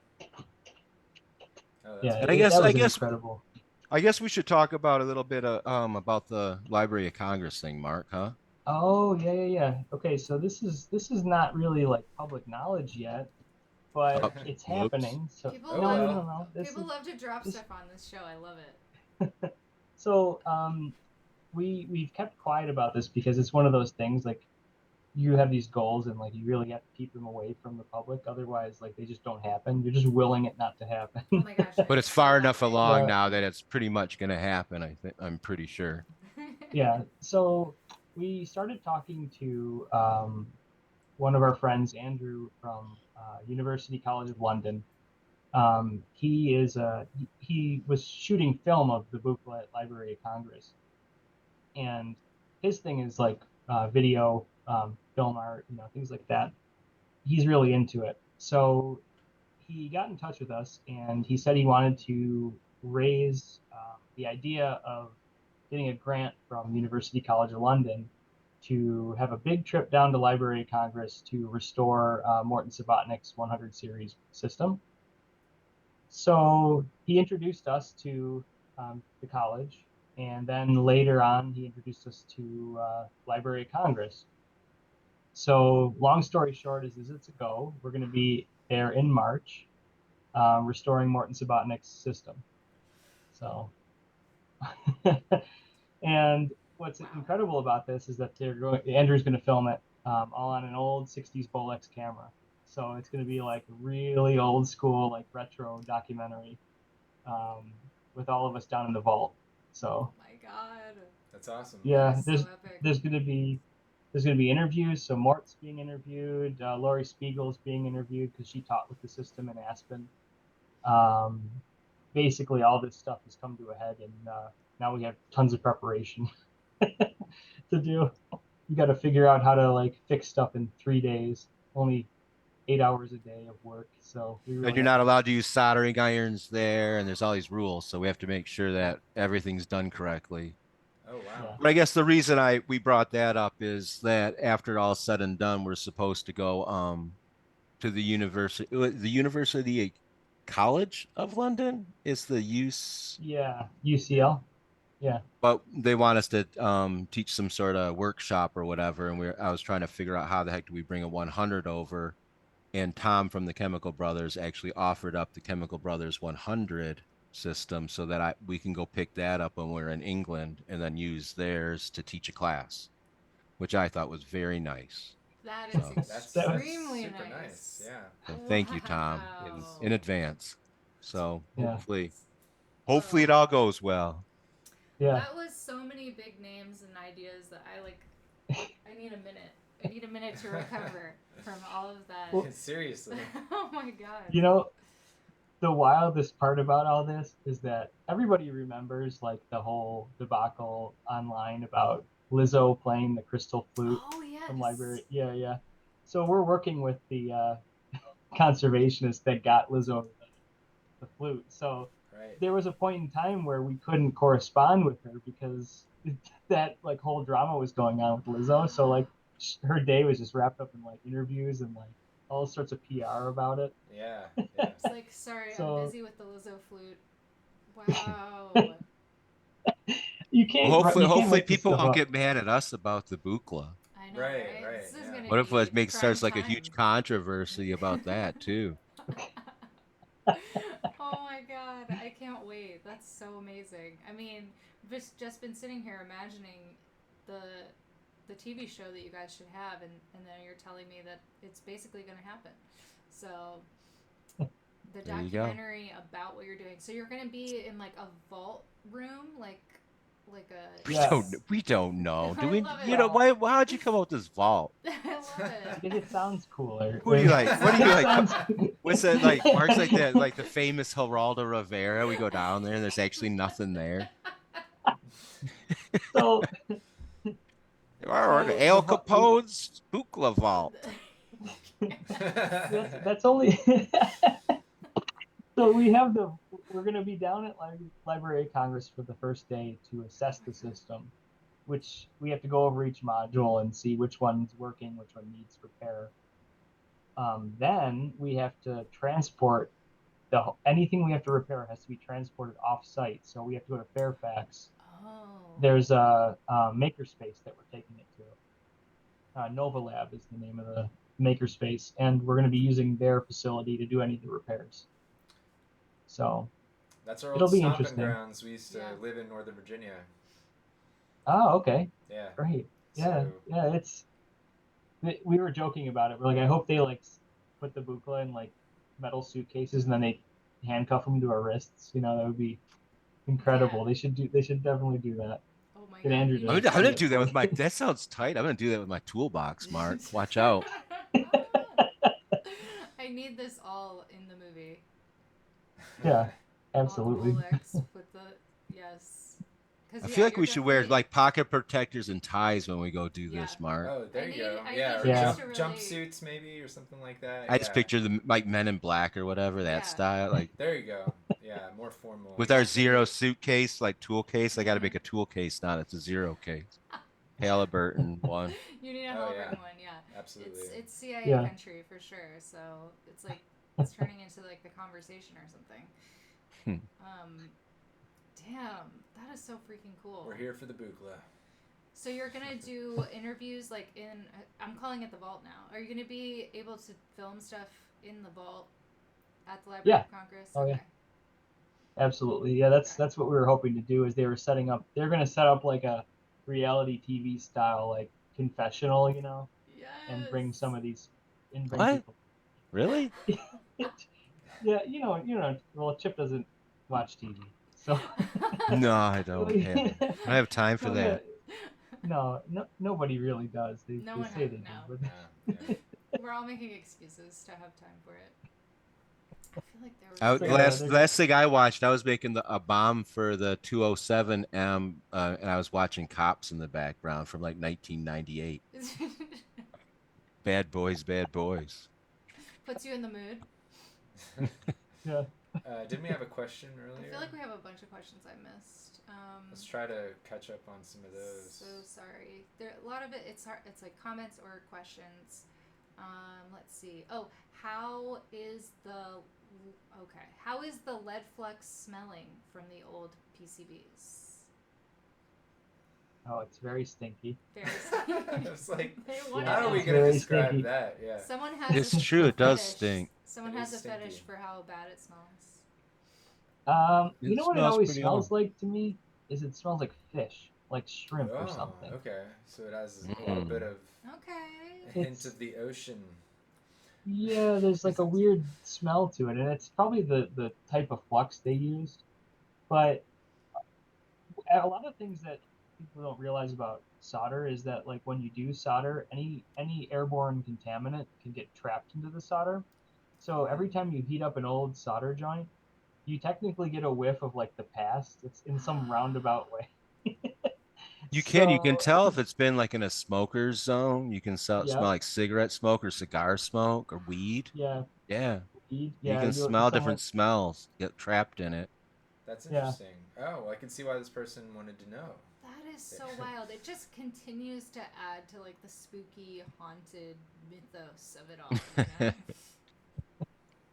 Yeah, and I guess incredible. I guess we should talk about a little bit about the Library of Congress thing, Mark, huh? Oh, yeah. Okay, so this is not really like public knowledge yet, but it's Whoops. happening. So People Oh, love well. no. people love to drop This stuff on this show. I love it. so we've kept quiet about this because it's one of those things like you have these goals and like you really have to keep them away from the public. Otherwise, like they just don't happen. You're just willing it not to happen. Oh my gosh, But I'm it's so far that enough way. along But now that it's pretty much going to happen. I'm pretty sure. yeah, so we started talking to one of our friends, Andrew from University College of London. He was shooting film of the Buchla at Library of Congress, and his thing is like video, film art, things like that. He's really into it. So he got in touch with us, and he said he wanted to raise the idea of getting a grant from University College of London to have a big trip down to Library of Congress to restore Mort Subotnick's 100 series system. So he introduced us to the college, and then later on, he introduced us to Library of Congress. So long story short is it's a go. We're going to be there in March, restoring Mort Subotnick's system. So, and what's incredible about this is that Andrew's going to film it all on an old 60s Bolex camera. So it's going to be like a really old school, like retro documentary with all of us down in the vault. So, Oh my god. That's awesome. yeah, That is so epic. there's going to be interviews. So Mort's being interviewed. Lori Spiegel's being interviewed because she taught with the system in Aspen. Basically, all this stuff has come to a head, and now we have tons of preparation to do. You got to figure out how to like fix stuff in 3 days. Only 8 hours a day of work. So we really And you're not allowed to use soldering irons there, and there's all these rules, so we have to make sure that everything's done correctly. Oh, wow. Yeah. But I guess the reason we brought that up is that after all said and done, we're supposed to go to the University College of London is the use. Yeah, UCL. Yeah. But they want us to teach some sort of workshop or whatever, and I was trying to figure out how the heck do we bring a 100 over, and Tom from the Chemical Brothers actually offered up the Chemical Brothers 100 system so that we can go pick that up when we're in England and then use theirs to teach a class, which I thought was very nice. That is That's extremely super nice. Yeah. So thank you, Tom, Wow. in advance. So Yeah. hopefully it all goes well. Yeah. That was so many big names and ideas that I need a minute. I need a minute to recover from all of that. Well, seriously. Oh my god. The wildest part about all this is that everybody remembers like the whole debacle online about Lizzo playing the crystal flute from library. Yeah. So we're working with the conservationist that got Lizzo the flute. So there was a point in time where we couldn't correspond with her because that like whole drama was going on with Lizzo. So like her day was just wrapped up in like interviews and like all sorts of PR about it. Yeah. It's like, sorry, I'm busy with the Lizzo flute. Wow. You can't. Well, hopefully make people won't up. get mad at us about the Buchla. I know, right? This is gonna What if it starts prime like a huge controversy about that too? Oh my god, I can't wait. That's so amazing. I mean, just been sitting here imagining the TV show that you guys should have, and then you're telling me that it's basically going to happen. So the documentary about what you're doing. So you're going to be in like a vault room, like a. We don't know. Do I we? love it. You know why? How'd you come up with this vault? I love it. Because it sounds cooler. What do you like? What's that like? Mark's like that, like the famous Geraldo Rivera. We go down there and there's actually nothing there. So. Al Capone's Buchla vault. That's only. So we're going to be down at Library of Congress for the first day to assess the system, which we have to go over each module and see which one's working, which one needs repair. Then we have to transport anything we have to repair has to be transported off-site. So we have to go to Fairfax. Oh. There's a makerspace that we're taking it to. Nova Lab is the name of the makerspace, and we're going to be using their facility to do any of the repairs. So that's our it'll old be stomping interesting. grounds. We used to live in Northern Virginia. Oh, okay. Yeah. Great. Yeah, So, yeah. We were joking about it. We're like, I hope they like put the Buchla in like metal suitcases and then they handcuff them to our wrists. You know, that would be incredible. Yeah. They should definitely do that. Oh my Get God. Andrew I'm to gonna do do it that for with my. you. That sounds tight. I'm gonna do that with my toolbox, Mark. Watch out. I need this all in the movie. Yeah, absolutely. All the Molex with the yes. I feel like we should wear like pocket protectors and ties when we go do this, Mark. Oh, there you go. I Yeah, or need jumpsuits maybe or something like that. I just picture the like Men in Black or whatever that style. Like there you go. Yeah, more formal. with our zero suitcase, like tool case. I got to make a tool case, not it's a zero case. Halliburton one. You need a Halliburton one, yeah. Absolutely. It's CIA country for sure. So it's like it's turning into like the conversation or something. Damn, that is so freaking cool. We're here for the Buchla. So you're gonna do interviews like in I'm calling it the vault now. Are you gonna be able to film stuff in the vault at the Library of Congress? Oh yeah. Absolutely. Yeah, that's what we were hoping to do is they're gonna set up like a reality TV style like confessional, you know? Yes. And bring some of these people. Really? Yeah, you know, well Chip doesn't watch TV. So no, I don't. I don't have time for that. No, nobody really does. They say they do, but we're all making excuses to have time for it. I feel like the last thing I watched, I was making a bomb for the 207M, and I was watching Cops in the background from like 1998. Bad boys, bad boys. Puts you in the mood. Yeah. Didn't we have a question earlier? I feel like we have a bunch of questions I missed. Let's try to catch up on some of those. So sorry. A lot of it, it's hard. It's like comments or questions. Let's see. Oh, how is the lead flux smelling from the old PCBs? Oh, it's very stinky. Very stinky. It's like, how are we going to describe stinky. that? Yeah. Someone has it's true. It does stink. Someone has a fetish for how bad it smells. You know what it always smells like to me? Is it smells like fish, like shrimp or something. Okay, so it has a little bit of a hint of the ocean. Yeah, there's like a weird smell to it, and it's probably the type of flux they used. But a lot of things that people don't realize about solder is that like when you do solder, any airborne contaminant can get trapped into the solder. So every time you heat up an old solder joint, you technically get a whiff of like the past. It's in some roundabout way. You can tell if it's been like in a smoker's zone. You can smell like cigarette smoke or cigar smoke or weed. Yeah. Weed. You can smell different smells get trapped in it. That's interesting. Oh, I can see why this person wanted to know. That is so wild. It just continues to add to like the spooky, haunted mythos of it all. You know?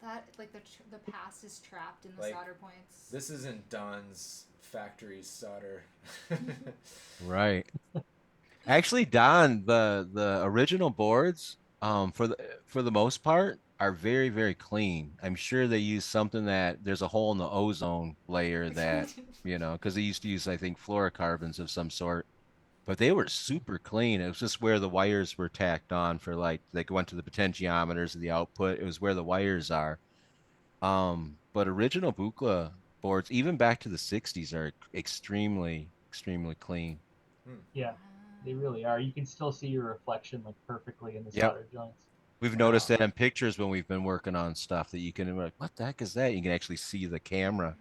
That like the past is trapped in the solder points. This isn't Don's factory solder. Right. Actually, Don, the original boards, for the most part, are very, very clean. I'm sure they use something that there's a hole in the ozone layer that because they used to use I think fluorocarbons of some sort. But they were super clean. It was just where the wires were tacked on for like they went to the potentiometers of the output. It was where the wires are. But original Buchla boards, even back to the 60s, are extremely, extremely clean. Yeah, they really are. You can still see your reflection like perfectly in the solder joints. We've noticed that in pictures when we've been working on stuff that you can like, what the heck is that? You can actually see the camera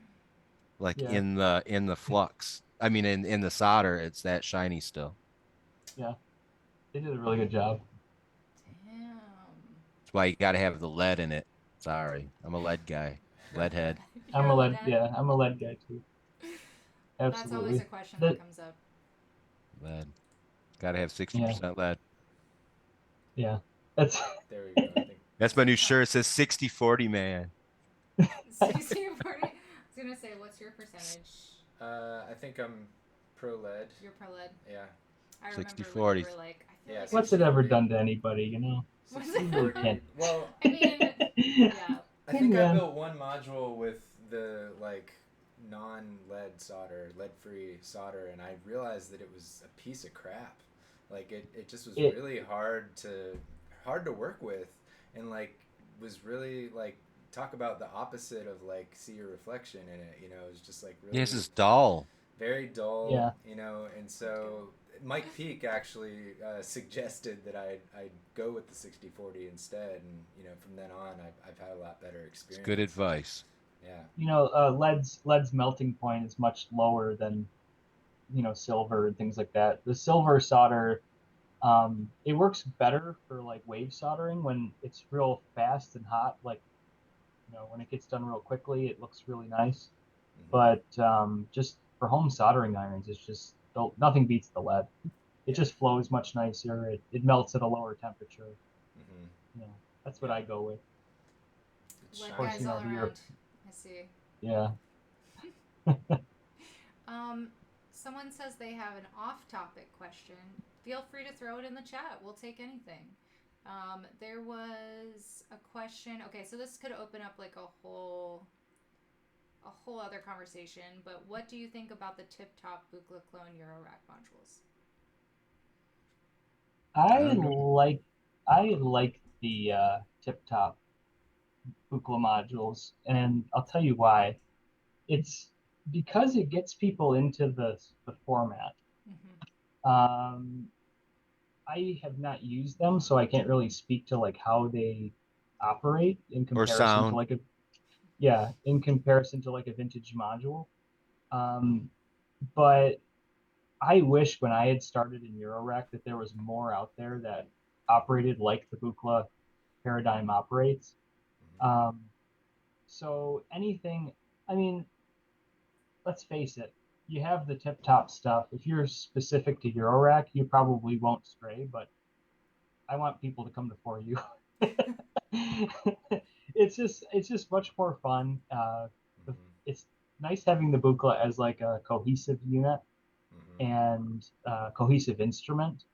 like in the flux. I mean, in the solder, it's that shiny still. Yeah, they did a really good job. Damn. That's why you got to have the lead in it. Sorry, I'm a lead guy. Lead head. I'm a lead guy too. Absolutely. That's always a question that comes up. Lead. Got to have 60% lead. Yeah, that's. There we go. I think that's my new shirt. It says 60-40, man. 60-40. I was gonna say, what's your percentage? I think I'm pro lead. You're pro lead. Yeah. I remember 60-40. when you were like, I feel like What's it ever done to anybody, you know? 60-40. Well, I mean, yeah. I think I built one module with the like non-lead solder, lead-free solder, and I realized that it was a piece of crap. Like it just was really hard to work with, and like was really like talk about the opposite of like see your reflection in it. You know, it was just like really. This is dull. Very dull. Yeah. You know, and so Mike Peake actually suggested that I go with the 60-40 instead, and you know from then on I've had a lot better experience. It's good advice. Yeah. You know, lead's melting point is much lower than, you know, silver and things like that. The silver solder, it works better for like wave soldering when it's real fast and hot. Like, you know, when it gets done real quickly, it looks really nice. But just for home soldering irons, it's just nothing beats the lead. It just flows much nicer. It melts at a lower temperature. You know, that's what I go with. Lead guys all around. I see. Yeah. Someone says they have an off-topic question. Feel free to throw it in the chat. We'll take anything. There was a question. Okay, so this could open up like a whole other conversation. But what do you think about the tip-top Buchla clone Eurorack modules? I like the tip-top Buchla modules, and I'll tell you why. It's because it gets people into the format. I have not used them, so I can't really speak to like how they operate in comparison to like in comparison to like a vintage module. But I wish when I had started in Eurorack that there was more out there that operated like the Buchla paradigm operates. So anything, I mean, let's face it, you have the tip-top stuff. If you're specific to Eurorack, you probably won't stray, but I want people to come to For You. It's just much more fun. It's nice having the Buchla as like a cohesive unit and cohesive instrument.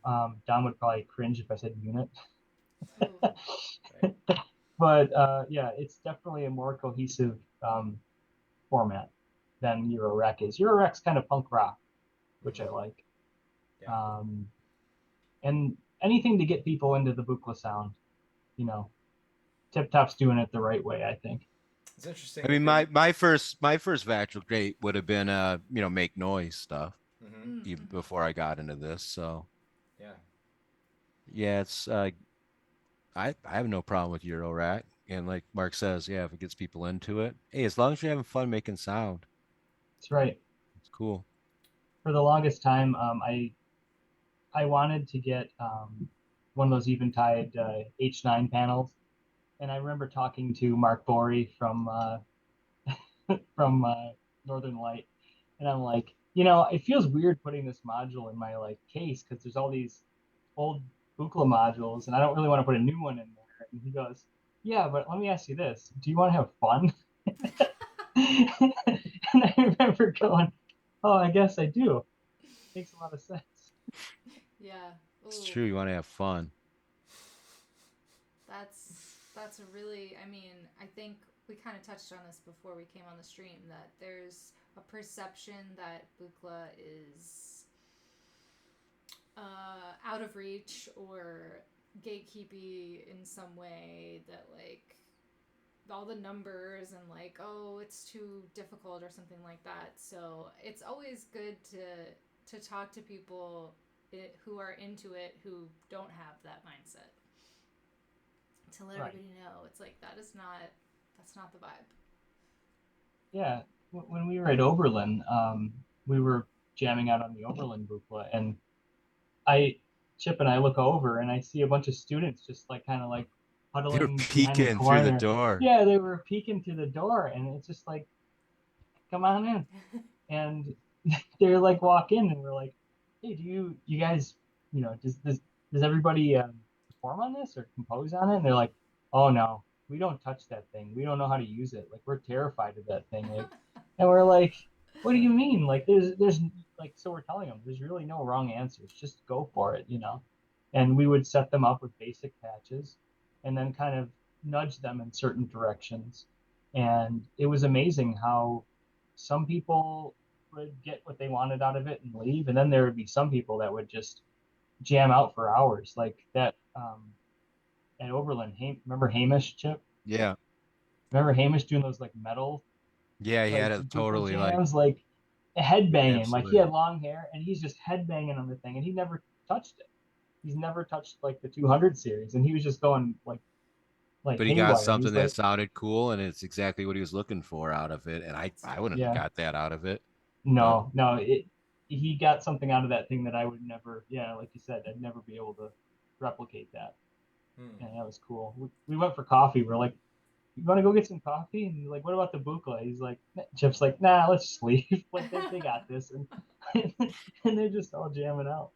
Don would probably cringe if I said unit. But yeah, it's definitely a more cohesive format than Eurorack is. Eurorack's kind of punk rock, which I like. Yeah. And anything to get people into the Buchla sound, you know, Tip Top's doing it the right way, I think. It's interesting. I mean, my first Vactal Great would have been you know, make noise stuff even before I got into this. So yeah, it's I have no problem with Eurorack, and like Mark says, yeah, if it gets people into it, hey, as long as you're having fun making sound. That's right. It's cool. For the longest time, I wanted to get one of those Eventide H9 panels, and I remember talking to Mark Borey from from Northern Light, and I'm like, you know, it feels weird putting this module in my like case because there's all these old Buchla modules, and I don't really want to put a new one in there. And he goes, yeah, but let me ask you this: do you want to have fun? And I remember going, oh, I guess I do. Makes a lot of sense. Yeah. Ooh. It's true. You want to have fun. That's a really, I mean, I think we kind of touched on this before we came on the stream, that there's a perception that Buchla is out of reach or gatekeepy in some way, that like all the numbers and like, oh, it's too difficult or something like that. So it's always good to talk to people who are into it, who don't have that mindset, to let everybody know it's like that's not the vibe. Yeah, when we were at Oberlin, we were jamming out on the Oberlin Buchla, and Chip and I look over and I see a bunch of students just like kind of like huddling. They were peeking through the door. Yeah, they were peeking through the door, and it's just like, come on in. And they're like walk in, and we're like, hey, do you guys, you know, does everybody perform on this or compose on it? And they're like, oh no, we don't touch that thing. We don't know how to use it. Like, we're terrified of that thing. Like, and we're like, what do you mean? Like, there's like, so we're telling them there's really no wrong answers. Just go for it, you know? And we would set them up with basic patches and then kind of nudge them in certain directions. And it was amazing how some people would get what they wanted out of it and leave. And then there would be some people that would just jam out for hours. Like that, at Oberlin, remember Hamish, Chip? Yeah. Remember Hamish doing those like metal, Yeah, he had like it Buchla totally like jams, like headbanging. Like he absolutely. had long hair and he's just headbanging on the thing, and he never touched it. He's never touched like the 200 series, and he was just going like But he got haywire. something He's that like, sounded cool, and it's exactly what he was looking for out of it. And That's I right. wouldn't have yeah, got that out of it. But no, he got something out of that thing that I would never, yeah, like you said, I'd never be able to replicate that. Hmm. Yeah, that was cool. We went for coffee. We're like, you want to go get some coffee? And like, what about the Buchla? He's like, Chip's like, nah, let's just leave. Like, they got this. And and they're just all jamming out.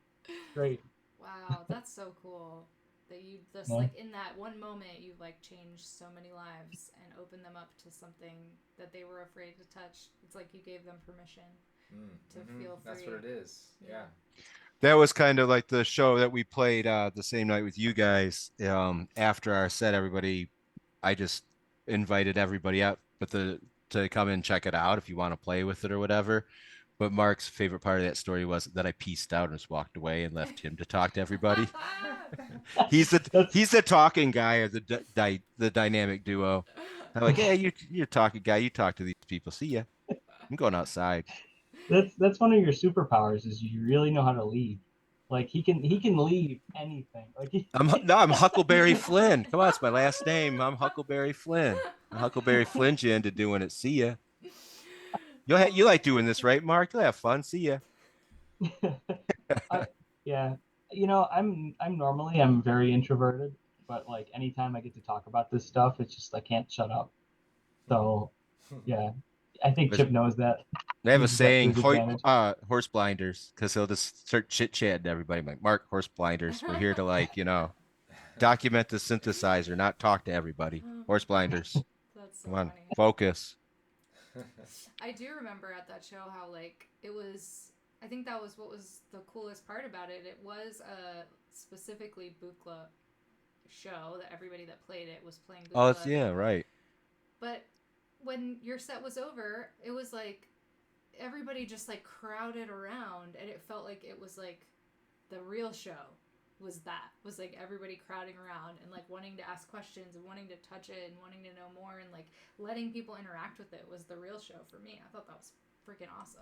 Great. Wow, that's so cool. That you just Yeah. like in that one moment you like changed so many lives and opened them up to something that they were afraid to touch. It's like you gave them permission to feel free. That's what it is. Yeah. that was kind of like the show that we played the same night with you guys. After our set, I just invited everybody out, but to come and check it out if you want to play with it or whatever. But Mark's favorite part of that story was that I pieced out and just walked away and left him to talk to everybody. That's He's the talking guy of the dynamic duo. I'm like, hey, you're a talking guy. You talk to these people. See ya. I'm going outside. that's one of your superpowers is you really know how to lead. Like he can leave anything. Like I'm Huckleberry Flynn. Come on, it's my last name. I'm Huckleberry Flynn. I'm Huckleberry Flynn you into doing it. See ya. You like doing this, right, Mark? You'll have fun. See ya. I, yeah, you know, I'm very introverted, but like anytime I get to talk about this stuff, it's just I can't shut up. So yeah, I think Chip knows that. They have a Uses that to saying, his advantage. horse blinders, because he'll just start chit chatting to everybody. I'm like, Mark, horse blinders. We're here to document the synthesizer, not talk to everybody. Horse blinders. That's so Come on, funny. focus. I do remember at that show how like it was. I think that was what was the coolest part about it. It was a specifically Buchla show that everybody that played it was playing Oh, Buchla. yeah, right. But when your set was over, it was like everybody just like crowded around, and it felt like it was like the real show was like everybody crowding around and like wanting to ask questions and wanting to touch it and wanting to know more and like letting people interact with it was the real show for me. I thought that was freaking awesome.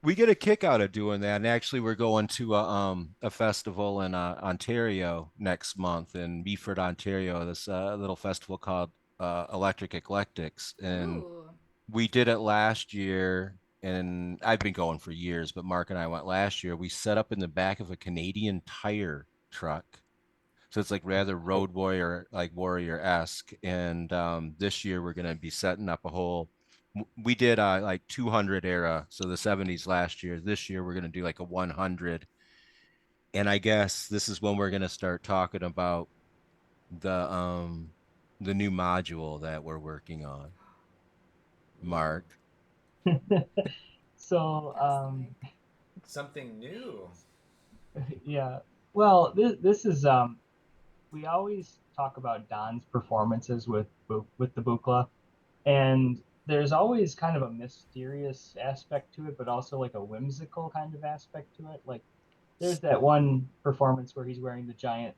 We get a kick out of doing that, and actually, we're going to a festival in Ontario next month in Meaford, Ontario. This little festival called Electric Eclectics, and Ooh. we did it last year. And I've been going for years, but Mark and I went last year. We set up in the back of a Canadian Tire truck. So it's like rather road warrior, like warrior-esque. And this year we're going to be setting up a whole. We did like 200 era, so the 70s last year. This year we're going to do like a 100. And I guess this is when we're going to start talking about the new module that we're working on. Mark. So Pass the mic. Something new. yeah. Well, this is we always talk about Don's performances with the Buchla, and there's always kind of a mysterious aspect to it, but also like a whimsical kind of aspect to it. Like there's that one performance where he's wearing the giant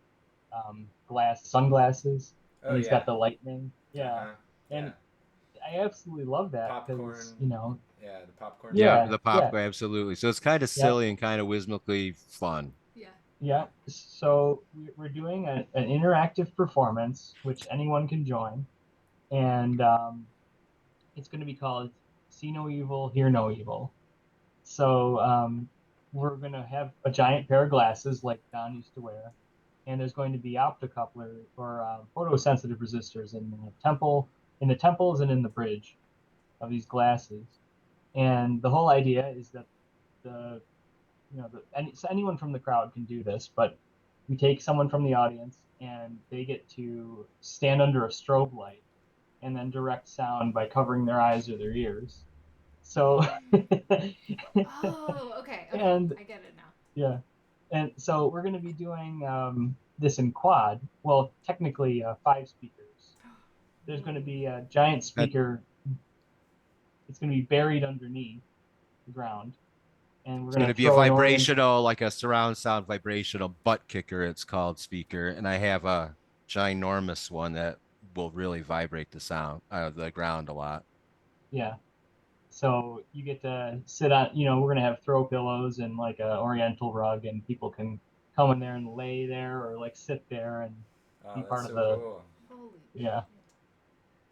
glass sunglasses Oh and he's yeah. got the lightning. Yeah, Yeah. and I absolutely love that Popcorn. because Yeah, the popcorn. Yeah, yeah, the yeah, popcorn, absolutely. So it's kind of yeah, silly and kind of whimsically fun. Yeah. yeah. So we're doing an interactive performance which anyone can join, and it's going to be called "See No Evil, Hear No Evil." So we're going to have a giant pair of glasses like Don used to wear, and there's going to be optocoupler or photosensitive resistors in the temples, and in the bridge of these glasses. And the whole idea is that the so anyone from the crowd can do this, but we take someone from the audience and they get to stand under a strobe light and then direct sound by covering their eyes or their ears. So. Oh, okay. And I get it now. yeah, and so we're going to be doing this in quad. Well, technically 5 speakers. There's going to be a giant speaker. It's going to be buried underneath the ground, and we're It's going going to to be a throw an orient. vibrational, like a surround sound vibrational butt kicker, it's called, speaker. And I have a ginormous one that will really vibrate the sound out of the ground a lot. Yeah. So you get to sit on, we're going to have throw pillows and like a oriental rug, and people can come in there and lay there or like sit there and be part of the. Cool. Holy yeah. shit.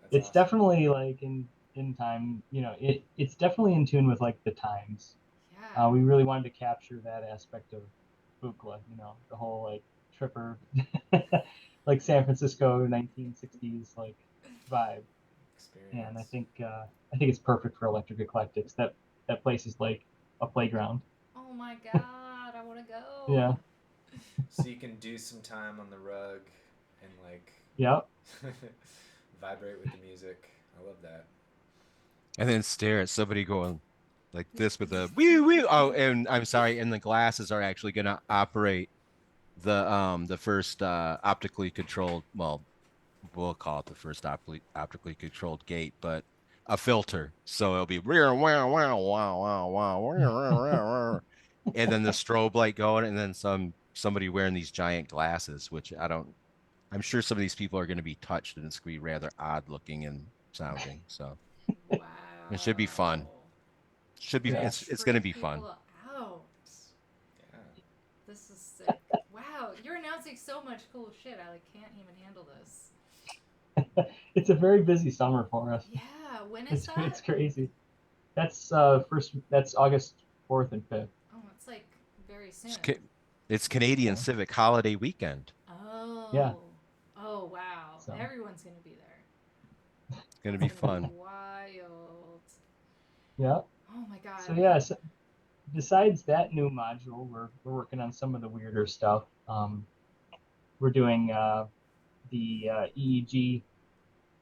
That's It's awesome. definitely like in time, it's definitely in tune with like the times. Yeah. We really wanted to capture that aspect of Buchla, the whole like tripper, like San Francisco 1960s like vibe. Experience. And I think it's perfect for Electric Eclectics. That place is like a playground. Oh my god, I want to go. Yeah. So you can do some time on the rug and like. Yep. Vibrate with the music. I love that. And then stare at somebody going like this with a wee wee. Oh, and I'm sorry, and the glasses are actually going to operate the first optically controlled, well, we'll call it the first optically controlled gate, but a filter. So it'll be wow wow wow wow wow, and then the strobe light going, and then somebody wearing these giant glasses, which I'm sure some of these people are going to be touched, and it's going to be rather odd looking and sounding. So Wow. it should be fun. It's going to be fun. Out. Yeah. This is sick. Wow, you're announcing so much cool shit. I can't even handle this. It's a very busy summer for us. Yeah, when is that? It's crazy. That's August 4th and 5th. Oh, it's like very soon. It's Canadian Civic Holiday Weekend. Oh. Yeah. Oh, wow. So. Everyone's going to be there. It's going to be fun. Wild. Yeah. Oh my god. So yeah, besides that new module, we're working on some of the weirder stuff. We're doing the EEG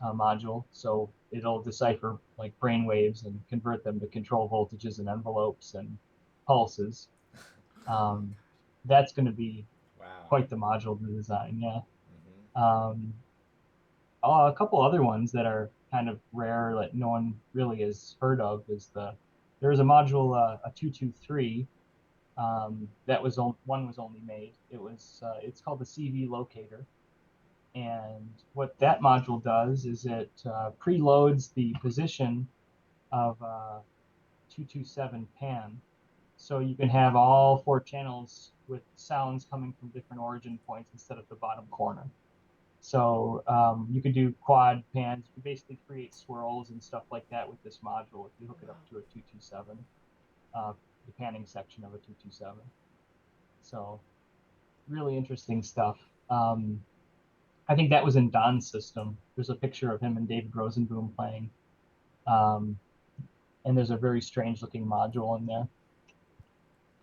module, so it'll decipher like brain waves and convert them to control voltages and envelopes and pulses. That's going to be quite the module to design. Yeah. Mm-hmm. A couple other ones that are kind of rare that no one really has heard of is there's a module, a 223. That was one was only made. It's called the CV locator, and what that module does is it preloads the position of 227 pan, so you can have all 4 channels with sounds coming from different origin points instead of the bottom corner. So you could do quad pans. You can basically create swirls and stuff like that with this module if you hook it up to a 227, the panning section of a 227. So really interesting stuff. I think that was in Don's system. There's a picture of him and David Rosenboom playing. And there's a very strange looking module in there.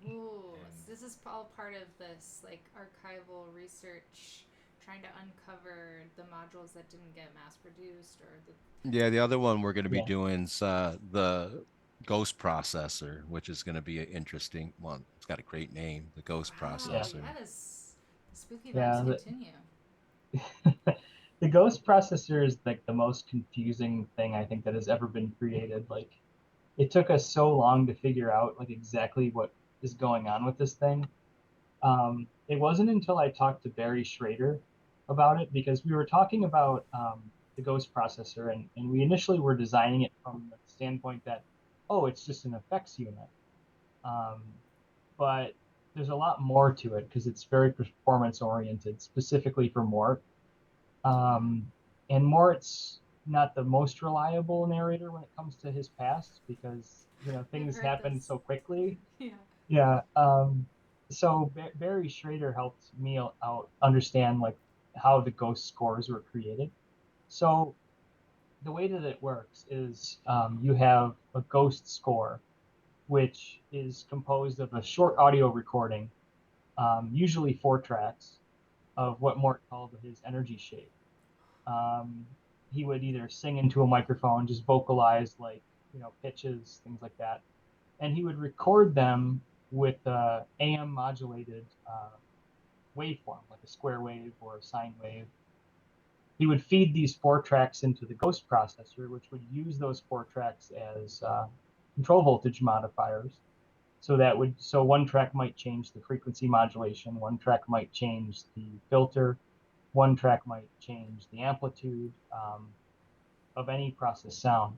Ooh, so this is all part of this like archival research, trying to uncover the modules that didn't get mass produced or the. Yeah, the other one we're going to be doing is the Ghost Processor, which is going to be an interesting one. It's got a great name, the Ghost Processor. Yes, the spooky vibes continue. The Ghost Processor is like the most confusing thing I think that has ever been created. Like, it took us so long to figure out like exactly what is going on with this thing. It wasn't until I talked to Barry Schrader about it, because we were talking about the Ghost Processor, and we initially were designing it from the standpoint that, it's just an effects unit. But there's a lot more to it because it's very performance oriented, specifically for Mort. And Mort's not the most reliable narrator when it comes to his past, because things happen so quickly. Yeah. So Barry Schrader helped me out understand like how the ghost scores were created. So the way that it works is you have a ghost score, which is composed of a short audio recording, usually 4 tracks, of what Mort called his energy shape. he would either sing into a microphone, just vocalize like, you know, pitches, things like that. And he would record them with AM modulated waveform, like a square wave or a sine wave. He would feed these 4 tracks into the Ghost processor, which would use those 4 tracks as control voltage modifiers. So one track might change the frequency modulation, one track might change the filter, one track might change the amplitude of any processed sound.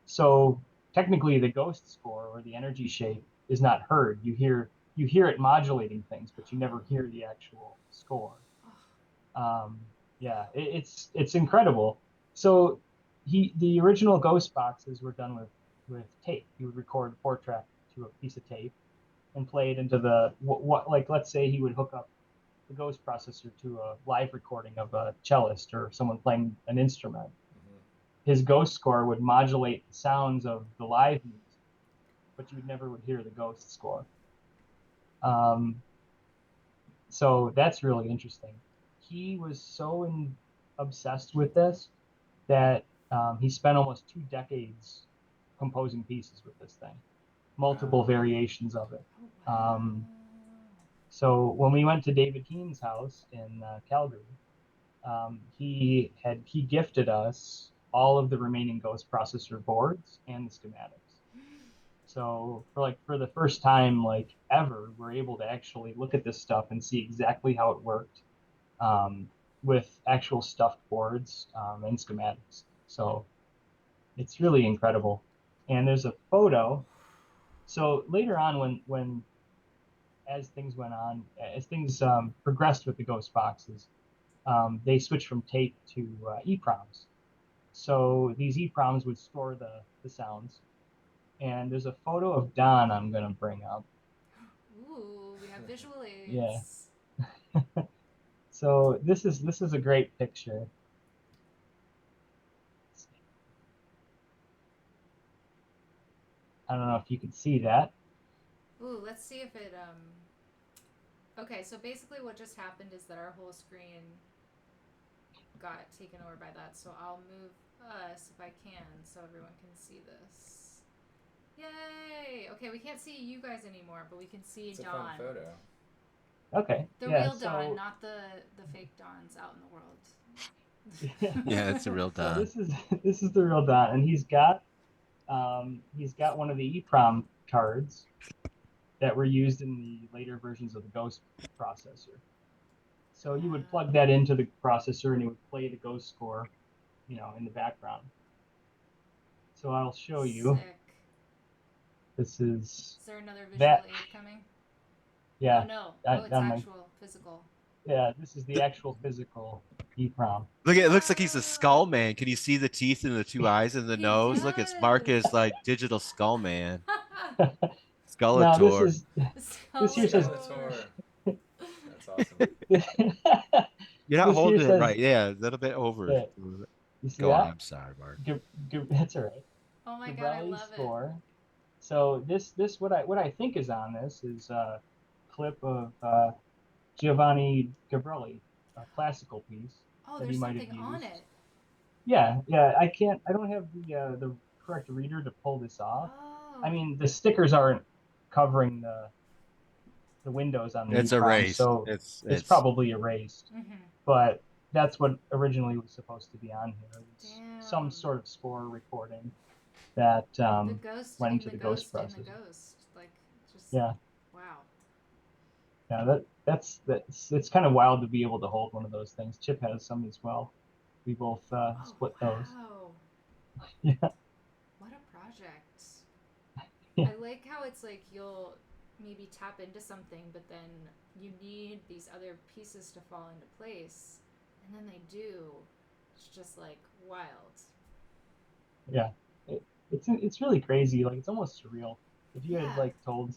So technically the Ghost score or the energy shape is not heard. You hear it modulating things, but you never hear the actual score. Yeah, it's incredible. So the original Ghost boxes were done with tape. You would record 4 track to a piece of tape and play it into the what like let's say he would hook up the Ghost processor to a live recording of a cellist or someone playing an instrument. His Ghost score would modulate the sounds of the live music, but you never would hear the Ghost score. So that's really interesting. He was so obsessed with this that he spent almost 2 decades composing pieces with this thing, multiple variations of it. So when we went to David Heen's house in Calgary, he gifted us all of the remaining Ghost processor boards and the schematics. So for the first time like ever, we're able to actually look at this stuff and see exactly how it worked with actual stuffed boards and schematics. So it's really incredible. And there's a photo. So later on, when as things went on, as things progressed with the Ghost boxes, they switched from tape to EPROMs. So these EPROMs would store the sounds. And there's a photo of Don I'm going to bring up. Ooh, we have visual aids. Yeah. So this is a great picture. I don't know if you can see that. Ooh, let's see if it Okay, so basically what just happened is that our whole screen got taken over by that. So I'll move us if I can so everyone can see this. Yay! Okay, we can't see you guys anymore, but we can see it's Dawn. a fun photo. Okay. The real Dawn, not the fake Dawns out in the world. Yeah, it's a real Dawn. So this is the real Dawn, and he's got one of the EPROM cards that were used in the later versions of the Ghost processor. So you would plug that into the processor, and it would play the Ghost score, you know, in the background. So I'll show you. Sick. This is. Is there another visual aid coming? Yeah. Oh no! Oh, it's actual physical. Yeah, this is the actual physical EPROM. Look, it looks like he's a skull man. Can you see the teeth and the 2 eyes and the nose? Does. Look, it's Marcus like digital skull man. Skeletor. No, this here says. That's awesome. You're not holding it right. Yeah, a little bit over. Yeah. You see Go that? on, I'm sorry, Mark. That's all right. Oh my god, I love score. It. So this what I think is on this is a clip of Giovanni Gabrielli, a classical piece. Oh, there's something on it. Yeah. I don't have the correct reader to pull this off. Oh. I mean, the stickers aren't covering the windows on the It's EPROM, erased. so it's probably erased. Mm-hmm. But that's what originally was supposed to be on here. Some sort of score recording that went into the Ghost processor. Like, just, yeah. Wow. Yeah, that's it's kind of wild to be able to hold one of those things. Chip has some as well. We both split those. Yeah. What a project. Yeah. I like how it's like you'll maybe tap into something, but then you need these other pieces to fall into place, and then they do. It's just like wild. Yeah, it's really crazy. Like, it's almost surreal. If you had like told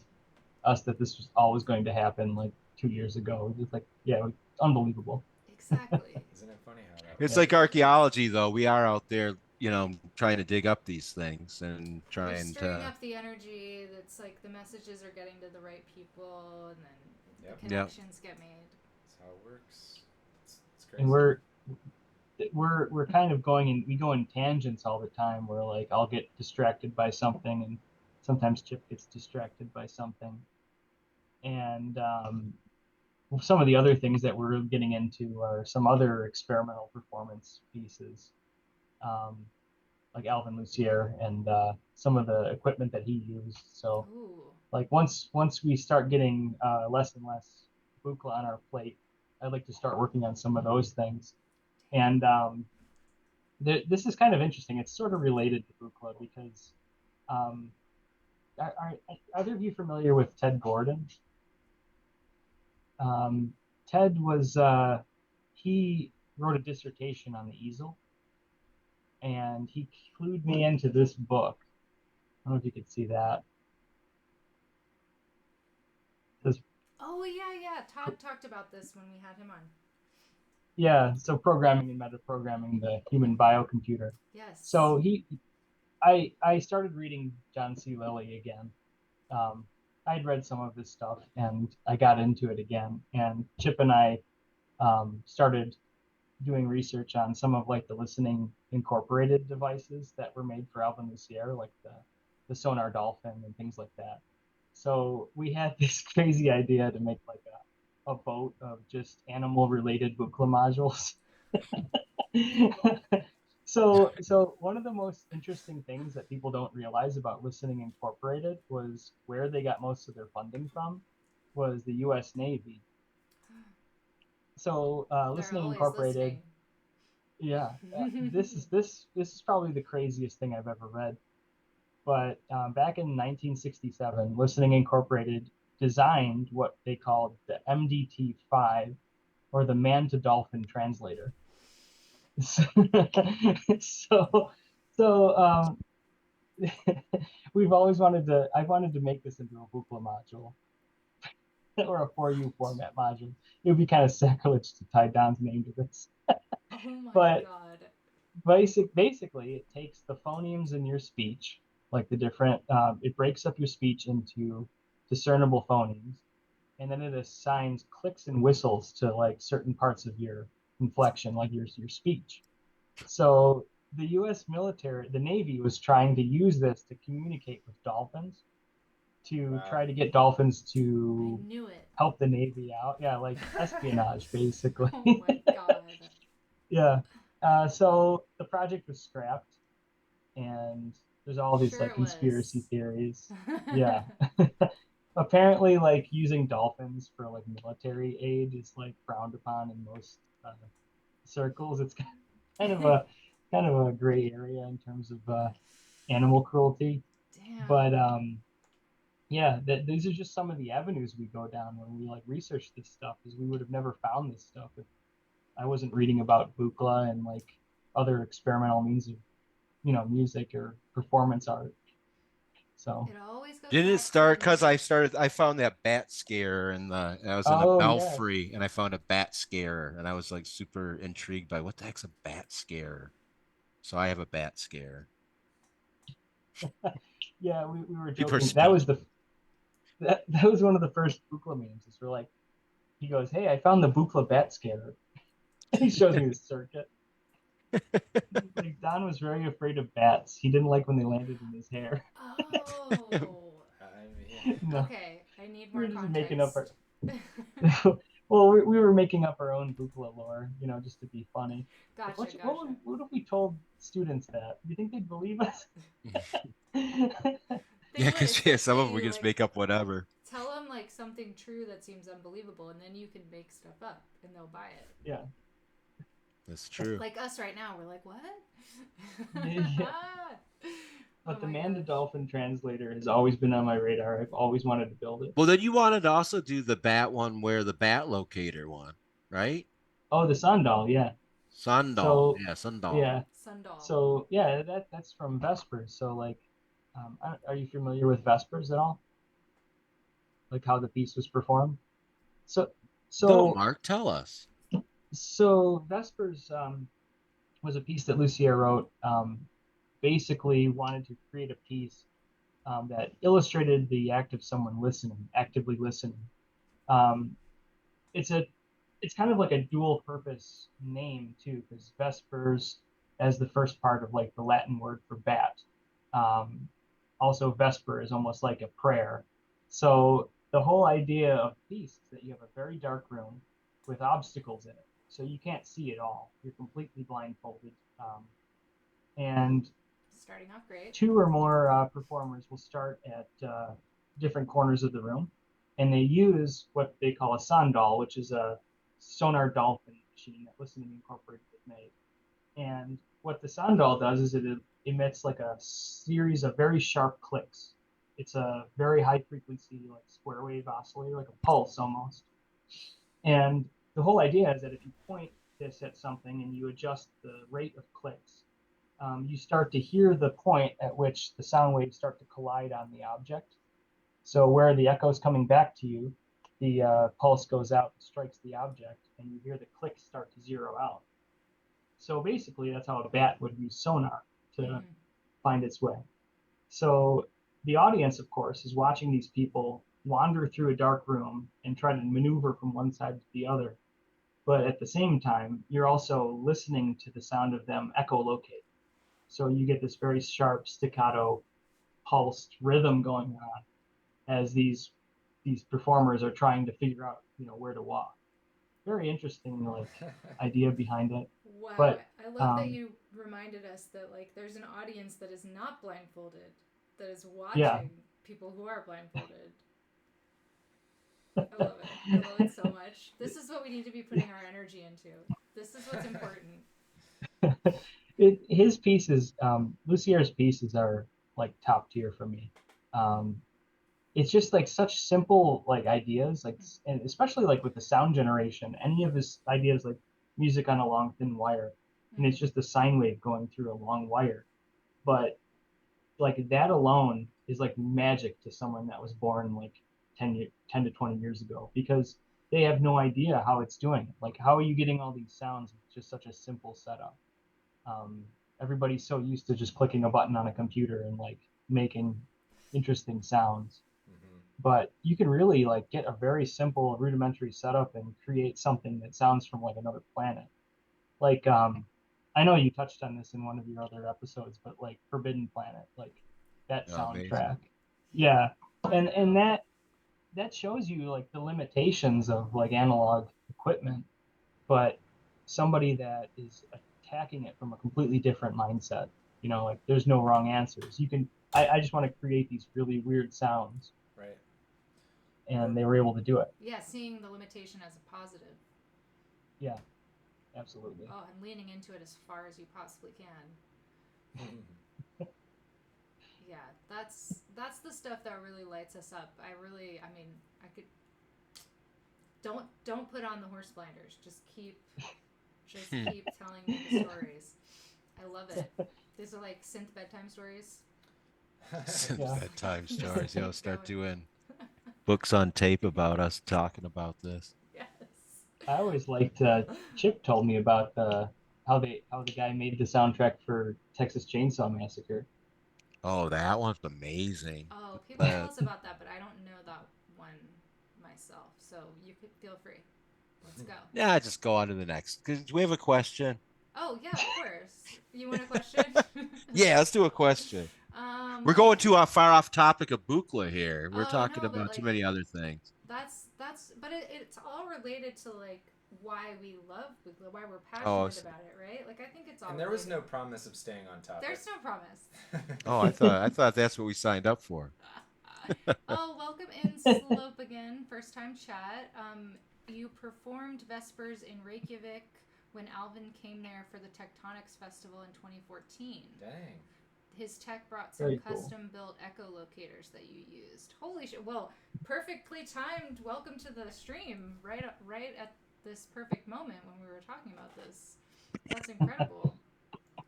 us that this was always going to happen like 2 years ago, it's like, yeah, unbelievable. Exactly. Isn't it funny how that It's like archaeology, though. We are out there, you know, trying to dig up these things and trying to stirring up the energy. That's like the messages are getting to the right people, and then the connections get made. That's how it works. It's crazy. And we're kind of going and we go in tangents all the time where like I'll get distracted by something and sometimes Chip gets distracted by something. And some of the other things that we're getting into are some other experimental performance pieces, like Alvin Lucier and some of the equipment that he used. So like once we start getting less and less Buchla on our plate, I'd like to start working on some of those things. And this is kind of interesting. It's sort of related to Buchla because are either of you familiar with Ted Gordon? Ted was he wrote a dissertation on the easel, and he clued me into this book. I don't know if you could see that. Oh yeah. Todd talked about this when we had him on. Yeah, so programming and metaprogramming the human biocomputer. Yes. So I started reading John C. Lilly again. I'd read some of his stuff and I got into it again. And Chip and I started doing research on some of like the listening incorporated devices that were made for Alvin Lucier, like the Sonar Dolphin and things like that. So we had this crazy idea to make like a boat of just animal related Buchla modules. So one of the most interesting things that people don't realize about Listening Incorporated was where they got most of their funding from was the U.S. Navy. So Listening Incorporated, listening. Yeah, this is probably the craziest thing I've ever read. But back in 1967, Listening Incorporated designed what they called the MDT-5, or the Man-to-Dolphin Translator. So we've always I wanted to make this into a Buchla module or a 4U format module. It would be kind of sacrilege to tie Don's name to this. Oh my God. Basically, it takes the phonemes in your speech, like the different, it breaks up your speech into discernible phonemes, and then it assigns clicks and whistles to like certain parts of your inflection, like your speech. So the U.S. military, the Navy, was trying to use this to communicate with dolphins, to try to get dolphins to help the Navy out. Yeah, like espionage, basically. Oh my God. Yeah. So the project was scrapped, and there's all these like conspiracy theories. Yeah. Apparently, like using dolphins for like military aid is like frowned upon in most circles. It's kind of a gray area in terms of animal cruelty. Damn. But yeah, these are just some of the avenues we go down when we like research this stuff, because we would have never found this stuff if I wasn't reading about Buchla and like other experimental means of, music or performance art. So it always goes didn't it start because I found that bat scare and I was in a belfry, yes. And I found a bat scare and I was like super intrigued by what the heck's a bat scare. So I have a bat scare. Yeah, we were joking. That was one of the first Buchla memes. We're like, he goes, "Hey, I found the Buchla bat scare." He shows me the circuit. Like Don was very afraid of bats. He didn't like when they landed in his hair. Oh. No. Okay, I need more context. Making up well, we were making up our own Buchla lore, just to be funny. Gotcha. What if we told students that? Do you think they'd believe us? Yeah, because some of them we just make up whatever. Tell them like something true that seems unbelievable, and then you can make stuff up, and they'll buy it. Yeah. That's true. Like us right now, we're like, what? Yeah. But the Man-to-Dolphin Translator has always been on my radar. I've always wanted to build it. Well, then you wanted to also do the bat one, where the bat locator one, right? Oh, the Sundal, yeah. Sundal. Yeah. Sundal. So yeah, that's from Vespers. So like, are you familiar with Vespers at all? Like how the piece was performed? So no, Mark, tell us. So Vespers was a piece that Lucier wrote. Basically wanted to create a piece that illustrated the act of someone actively listening. It's it's kind of like a dual purpose name too, because vespers as the first part of like the Latin word for bat. Also, vesper is almost like a prayer. So the whole idea of peace is that you have a very dark room with obstacles in it, so you can't see it all. You're completely blindfolded, and starting off great. 2 or more performers will start at different corners of the room, and they use what they call a sondal, which is a sonar dolphin machine that Listening Incorporated made. And what the sondal does is it emits like a series of very sharp clicks. It's a very high frequency, like square wave oscillator, like a pulse almost. And the whole idea is that if you point this at something and you adjust the rate of clicks, you start to hear the point at which the sound waves start to collide on the object. So where the echo is coming back to you, the pulse goes out and strikes the object, and you hear the clicks start to zero out. So basically, that's how a bat would use sonar to find its way. So the audience, of course, is watching these people wander through a dark room and try to maneuver from one side to the other. But at the same time, you're also listening to the sound of them echolocate. So you get this very sharp staccato pulsed rhythm going on as these performers are trying to figure out, where to walk. Very interesting idea behind it. Wow. But I love that you reminded us that like there's an audience that is not blindfolded, that is watching people who are blindfolded. I love it. I love it so much. This is what we need to be putting our energy into. This is what's important. His pieces, Lucier's pieces are like top tier for me. It's just like such simple like ideas, like, and especially like with the sound generation, any of his ideas like music on a long thin wire, and it's just a sine wave going through a long wire. But like that alone is like magic to someone that was born like 10 to 20 years ago, because they have no idea how it's doing it. Like, how are you getting all these sounds with just such a simple setup? Everybody's so used to just clicking a button on a computer and like making interesting sounds. But you can really like get a very simple rudimentary setup and create something that sounds from like another planet. Like, I know you touched on this in one of your other episodes, but like Forbidden Planet, like that soundtrack. Amazing. Yeah. And that shows you like the limitations of like analog equipment, but somebody that is attacking it from a completely different mindset, like there's no wrong answers. I just want to create these really weird sounds. Right. And they were able to do it. Yeah, seeing the limitation as a positive. Yeah, absolutely. Oh, and leaning into it as far as you possibly can. Yeah, that's the stuff that really lights us up. I could don't put on the horse blinders. Just keep telling me the stories. I love it. These are like synth bedtime stories. Synth bedtime stories. You'll start doing books on tape about us talking about this. Yes. I always liked Chip told me about how the guy made the soundtrack for Texas Chainsaw Massacre. Oh, that one's amazing. Oh, people tell us about that, but I don't know that one myself. So you could feel free. Let's go. Yeah, just go on to the next. Do we have a question? Oh yeah, of course. You want a question? Yeah, let's do a question. We're going too far off topic of Buchla here. We're talking about too many other things. But it's all related to like why we love Buchla, why we're passionate about it, right? Like I think it's all. And there was no promise of staying on topic. There's no promise. Oh, I thought that's what we signed up for. Oh, welcome in, Slope again. First time chat. You performed Vespers in Reykjavik when Alvin came there for the Tectonics Festival in 2014. Dang. His tech brought some custom-built echolocators that you used. Holy shit. Well, perfectly timed. Welcome to the stream. Right at this perfect moment when we were talking about this. That's incredible.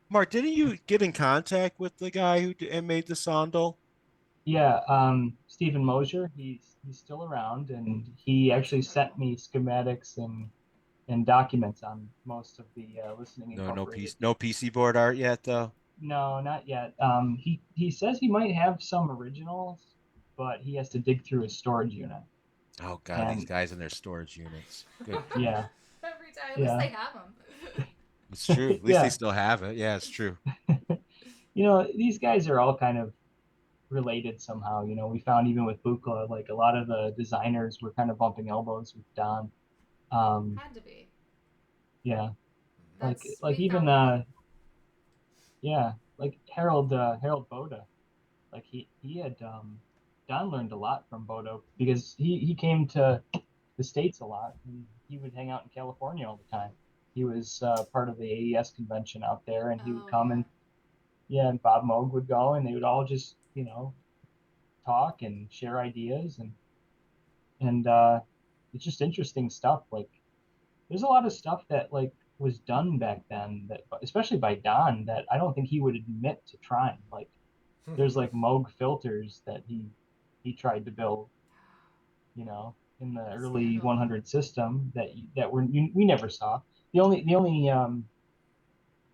Mark, didn't you get in contact with the guy who made the sondal? Yeah, Stephen Mosier. He's still around, and he actually sent me schematics and documents on most of the Listening Incorporated. No PC board art yet, though. No, not yet. He says he might have some originals, but he has to dig through his storage unit. Oh God, these guys and their storage units. Good. Yeah, At least they have them. It's true. At least they still have it. Yeah, it's true. These guys are all kind of related somehow. We found even with Buchla, like a lot of the designers were kind of bumping elbows with Don. Had to be. Yeah. That's, like even like Harold Boda. Like he had Don learned a lot from Bodo because he came to the States a lot, and he would hang out in California all the time. He was part of the AES convention out there, and he would come and Bob Moog would go, and they would all just talk and share ideas, and it's just interesting stuff. Like there's a lot of stuff that like was done back then that, especially by Don, that I don't think he would admit to trying. Like there's like Moog filters that he tried to build, in the early 100 system that we never saw. The only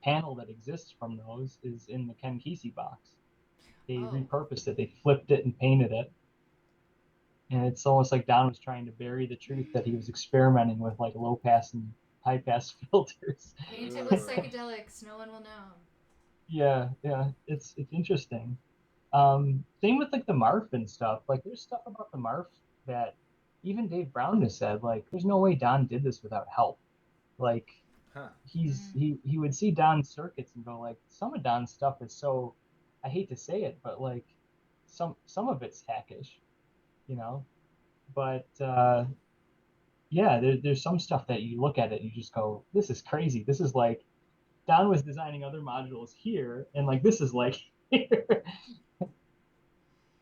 panel that exists from those is in the Ken Kesey box. They repurposed it. They flipped it and painted it. And it's almost like Don was trying to bury the truth that he was experimenting with like low pass and high pass filters. Paint it with psychedelics. No one will know. Yeah, it's interesting. Same with like the Marf and stuff. Like there's stuff about the Marf that even Dave Brown has said, like, there's no way Don did this without help. Like he would see Don's circuits and go like, some of Don's stuff is so, I hate to say it, but like some of it's hackish, but there's some stuff that you look at it and you just go, this is crazy. This is like Don was designing other modules here, and like this is like here.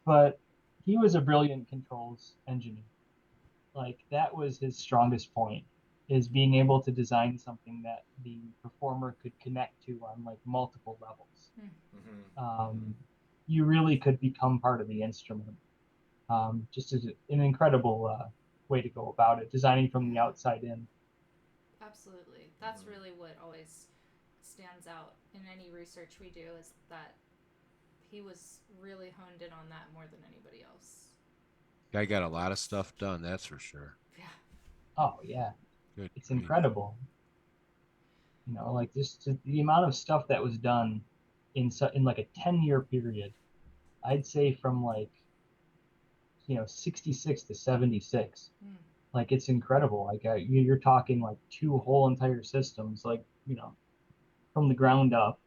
But he was a brilliant controls engineer. Like that was his strongest point, is being able to design something that the performer could connect to on like multiple levels. You really could become part of the instrument. Just as an incredible way to go about it, designing from the outside in. Absolutely. That's really what always stands out in any research we do, is that he was really honed in on that more than anybody else. Guy got a lot of stuff done, that's for sure. Yeah. Oh, yeah. Good. It's incredible. Like just the amount of stuff that was done in like a 10-year period. I'd say from like 66 to 76. Like it's incredible. Like you're talking like two whole entire systems, like from the ground up.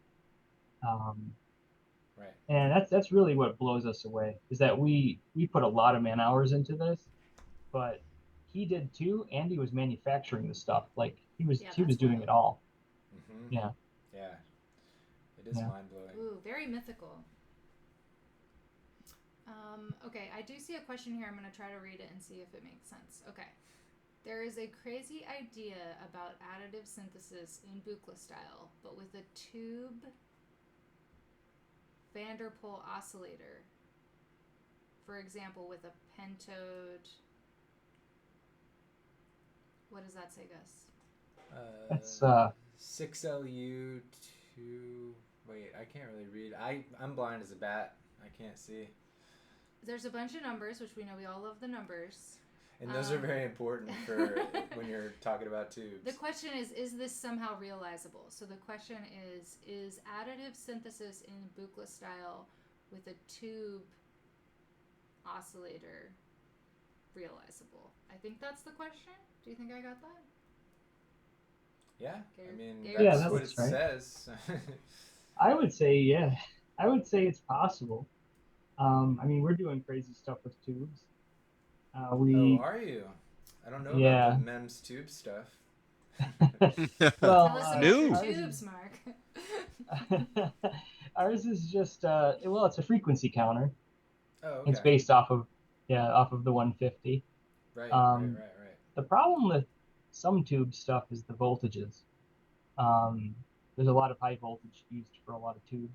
Right. And that's really what blows us away, is that we put a lot of man hours into this, but he did too, and he was manufacturing the stuff. Like he was doing it all. Yeah. Yeah. It is mind blowing. Ooh, very mythical. Okay, I do see a question here. I'm going to try to read it and see if it makes sense. Okay. There is a crazy idea about additive synthesis in Buchla style, but with a tube Vanderpool oscillator. For example, with a pentode. What does that say, Gus? That's 6LU2. Wait, I can't really read. I'm blind as a bat. I can't see. There's a bunch of numbers, which we know we all love the numbers. And those are very important for when you're talking about tubes. The question is this somehow realizable? So the question is additive synthesis in Buchla style with a tube oscillator realizable? I think that's the question. Do you think I got that? Yeah, I mean, that's what it right. says. I would say, yeah. I would say it's possible. I mean, we're doing crazy stuff with tubes. Oh, are you? I don't know about the M.E.M.S tube stuff. Well, tell us about your tubes, Mark. Ours is just, it's a frequency counter. Oh, okay. It's based off of the 150. Right. The problem with some tube stuff is the voltages. There's a lot of high voltage used for a lot of tube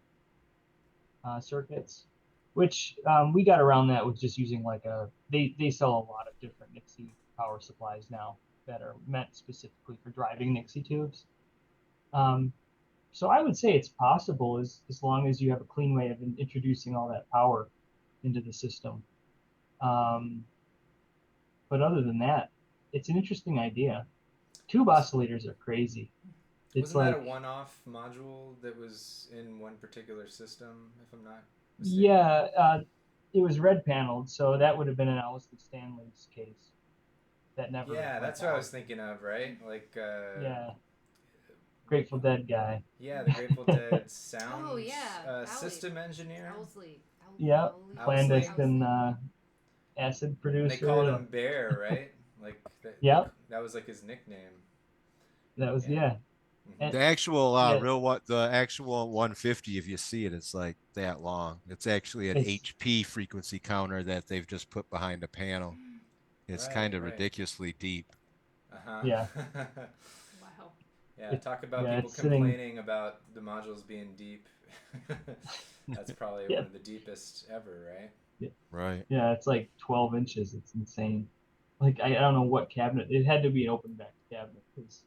circuits, which we got around that with just using like they sell a lot of different Nixie power supplies now that are meant specifically for driving Nixie tubes. So I would say it's possible as long as you have a clean way of introducing all that power into the system. But other than that, it's an interesting idea. tube oscillators are crazy. Wasn't that a one-off module that was in one particular system, if I'm not mistaken? Yeah, it was red paneled, so that would have been an Alistair Stanley's case. That never. Yeah, that's what I was thinking of, right? Like. Yeah. Grateful Dead guy. Yeah, the Grateful Dead sound system engineer. Owsley. Yeah, clandestine acid producer. And they called him Bear, right? Like yeah, that was like his nickname. That was Mm-hmm. The actual the actual 150, if you see it, it's like that long. It's actually an HP frequency counter that they've just put behind a panel. It's kind of ridiculously deep. Yeah. Wow. Yeah, talk about people complaining about the modules being deep. That's probably one of the deepest ever, right? Yeah. Right. Yeah, it's like 12 inches. It's insane. Like, I don't know what cabinet. It had to be an open back cabinet because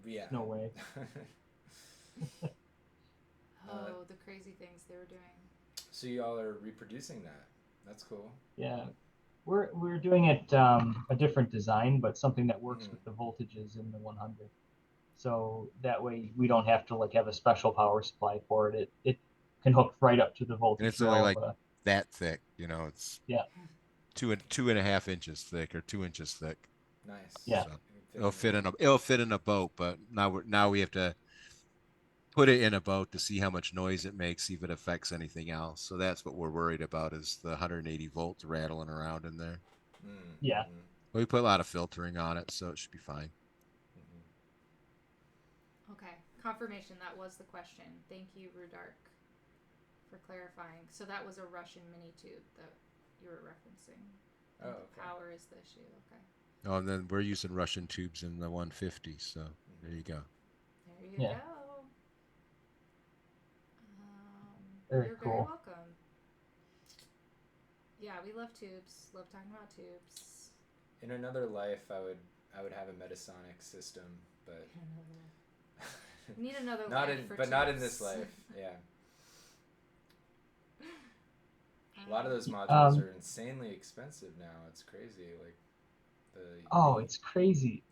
there's no way. The crazy things they were doing. So y'all are reproducing that. That's cool. Yeah. We're doing it a different design, but something that works with the voltages in the 100. So that way we don't have to like have a special power supply for it. It can hook right up to the voltage. And it's only like that thick, you know. It's 2.5 inches thick or 2 inches thick. Nice. Yeah. So it'll fit in a boat, but now we have to put it in a boat to see how much noise it makes, see if it affects anything else. So that's what we're worried about is the 180 volts rattling around in there. Yeah. But we put a lot of filtering on it, so it should be fine. Okay, confirmation, that was the question. Thank you, Rudark, for clarifying. So that was a Russian mini tube that you were referencing. Oh, okay. Power is the issue, okay. Oh, and then we're using Russian tubes in the 150, so there you go. There you go. You're cool. very welcome. Yeah, we love tubes. Love talking about tubes. In another life, I would have a Metasonic system, but we need another life for tubes. Not in this life. Yeah. A lot of those modules are insanely expensive now. It's crazy. Like it's crazy.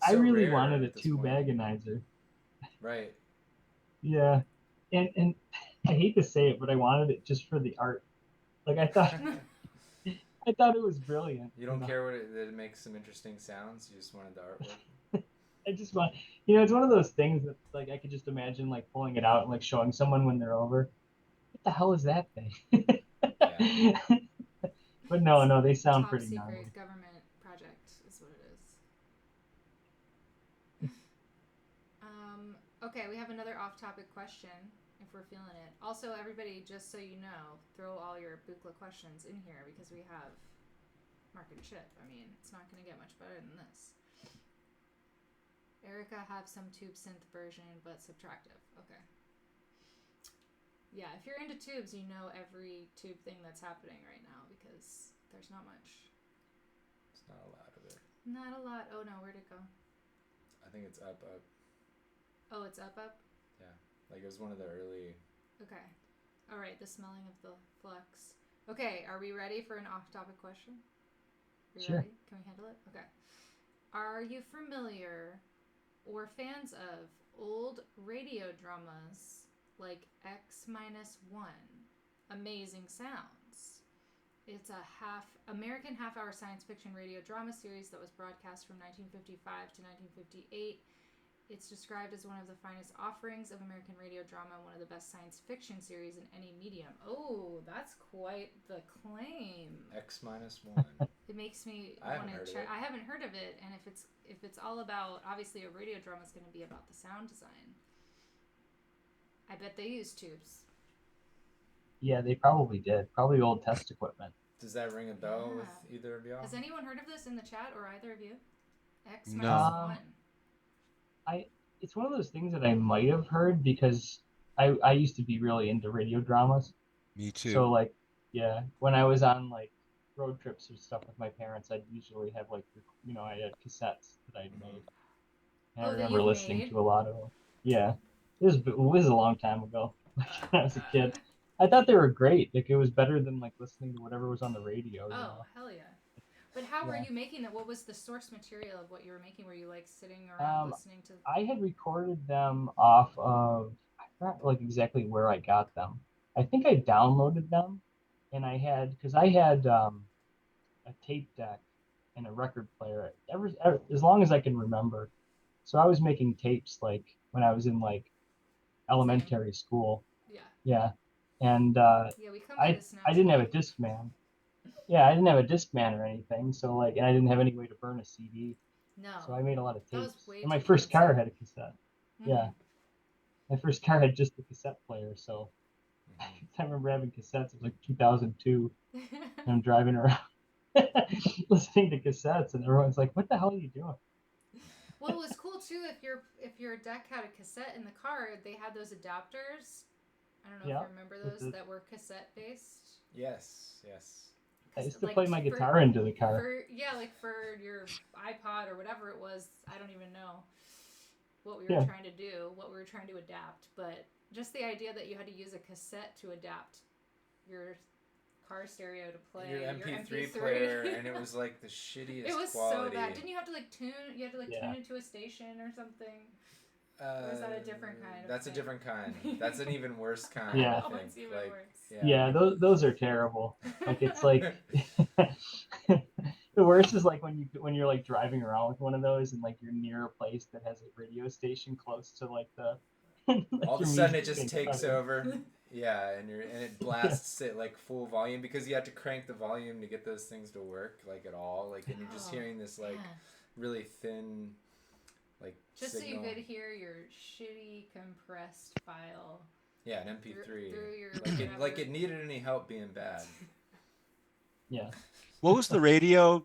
I really wanted a tube agonizer. Right. Yeah, and I hate to say it, but I wanted it just for the art. Like I thought it was brilliant. You don't care that it makes some interesting sounds. You just wanted the artwork. I just want, it's one of those things that like I could just imagine like pulling it out and like showing someone when they're over. What the hell is that thing? Yeah. But no, they sound pretty nice. Top secret government project is what it is. Okay, we have another off-topic question if we're feeling it. Also, everybody, just so you know, throw all your Buchla questions in here because we have mark and ship. I mean, it's not going to get much better than this. Erica have some tube synth version, but subtractive. Okay. Yeah, if you're into tubes, you know every tube thing that's happening right now because there's not much. It's not a lot of it. Not a lot. Oh no, where'd it go? I think it's up. Oh, it's up? Yeah. Like it was one of the early. Okay. All right, the smelling of the flux. Okay, are we ready for an off-topic question? Sure. Ready? Can we handle it? Okay. Are you familiar or fans of old radio dramas like X-1, Amazing Sounds? It's a American half-hour science fiction radio drama series that was broadcast from 1955 to 1958. It's described as one of the finest offerings of American radio drama, one of the best science fiction series in any medium. Oh, that's quite the claim. X-1. It makes me want to check. I haven't heard of it, and if it's all about, obviously a radio drama is going to be about the sound design. I bet they use tubes. Yeah, they probably did. Probably old test equipment. Does that ring a bell with either of y'all? Has anyone heard of this in the chat or either of you? X-1. No. It's one of those things that I might have heard because I used to be really into radio dramas. Me too. So like, yeah, when I was on like road trips or stuff with my parents, I'd usually have like, I had cassettes that I'd made. And I remember listening to a lot of them. Yeah, it was a long time ago. Like when I was a kid. I thought they were great. Like it was better than like listening to whatever was on the radio. Oh, hell yeah. But how were you making it? What was the source material of what you were making? Were you like sitting around listening to? I had recorded them off of, I forgot like exactly where I got them. I think I downloaded them, and I had a tape deck and a record player as long as I can remember. So I was making tapes like when I was in like elementary school. Yeah. Yeah. And we come I didn't have a Discman. Yeah, I didn't have a Discman or anything. So like, and I didn't have any way to burn a CD. No. So I made a lot of tapes. And my too first car fancy. had a cassette. Mm-hmm. Yeah. My first car had just a cassette player. So I remember having cassettes. It was like 2002. And I'm driving around listening to cassettes, and everyone's like, "What the hell are you doing?" Well, it was cool too. If your deck had a cassette in the car, they had those adapters. I don't know if you remember those that were cassette based. Yes. I used to play my guitar into the car. For your iPod or whatever it was. I don't even know what we were trying to do, what we were trying to adapt, but just the idea that you had to use a cassette to adapt your car stereo to play your MP3 player, and it was like the shittiest. It was quality. so bad. Didn't you have to like tune? You had to like tune it to a station or something. Or is that a different kind of That's thing? a different kind. That's an even worse kind. Yeah. I think. It's even worse. Yeah, those are terrible. Like it's like the worst is like when you're like driving around with one of those and like you're near a place that has a radio station close to like the like all of a sudden it just takes over. Yeah, and it blasts it like full volume because you have to crank the volume to get those things to work like at all. Like, and you're just hearing this like really thin, like just signal. So you could hear your shitty compressed file. Yeah, an MP3. Through your like it needed any help being bad. Yeah. What was the radio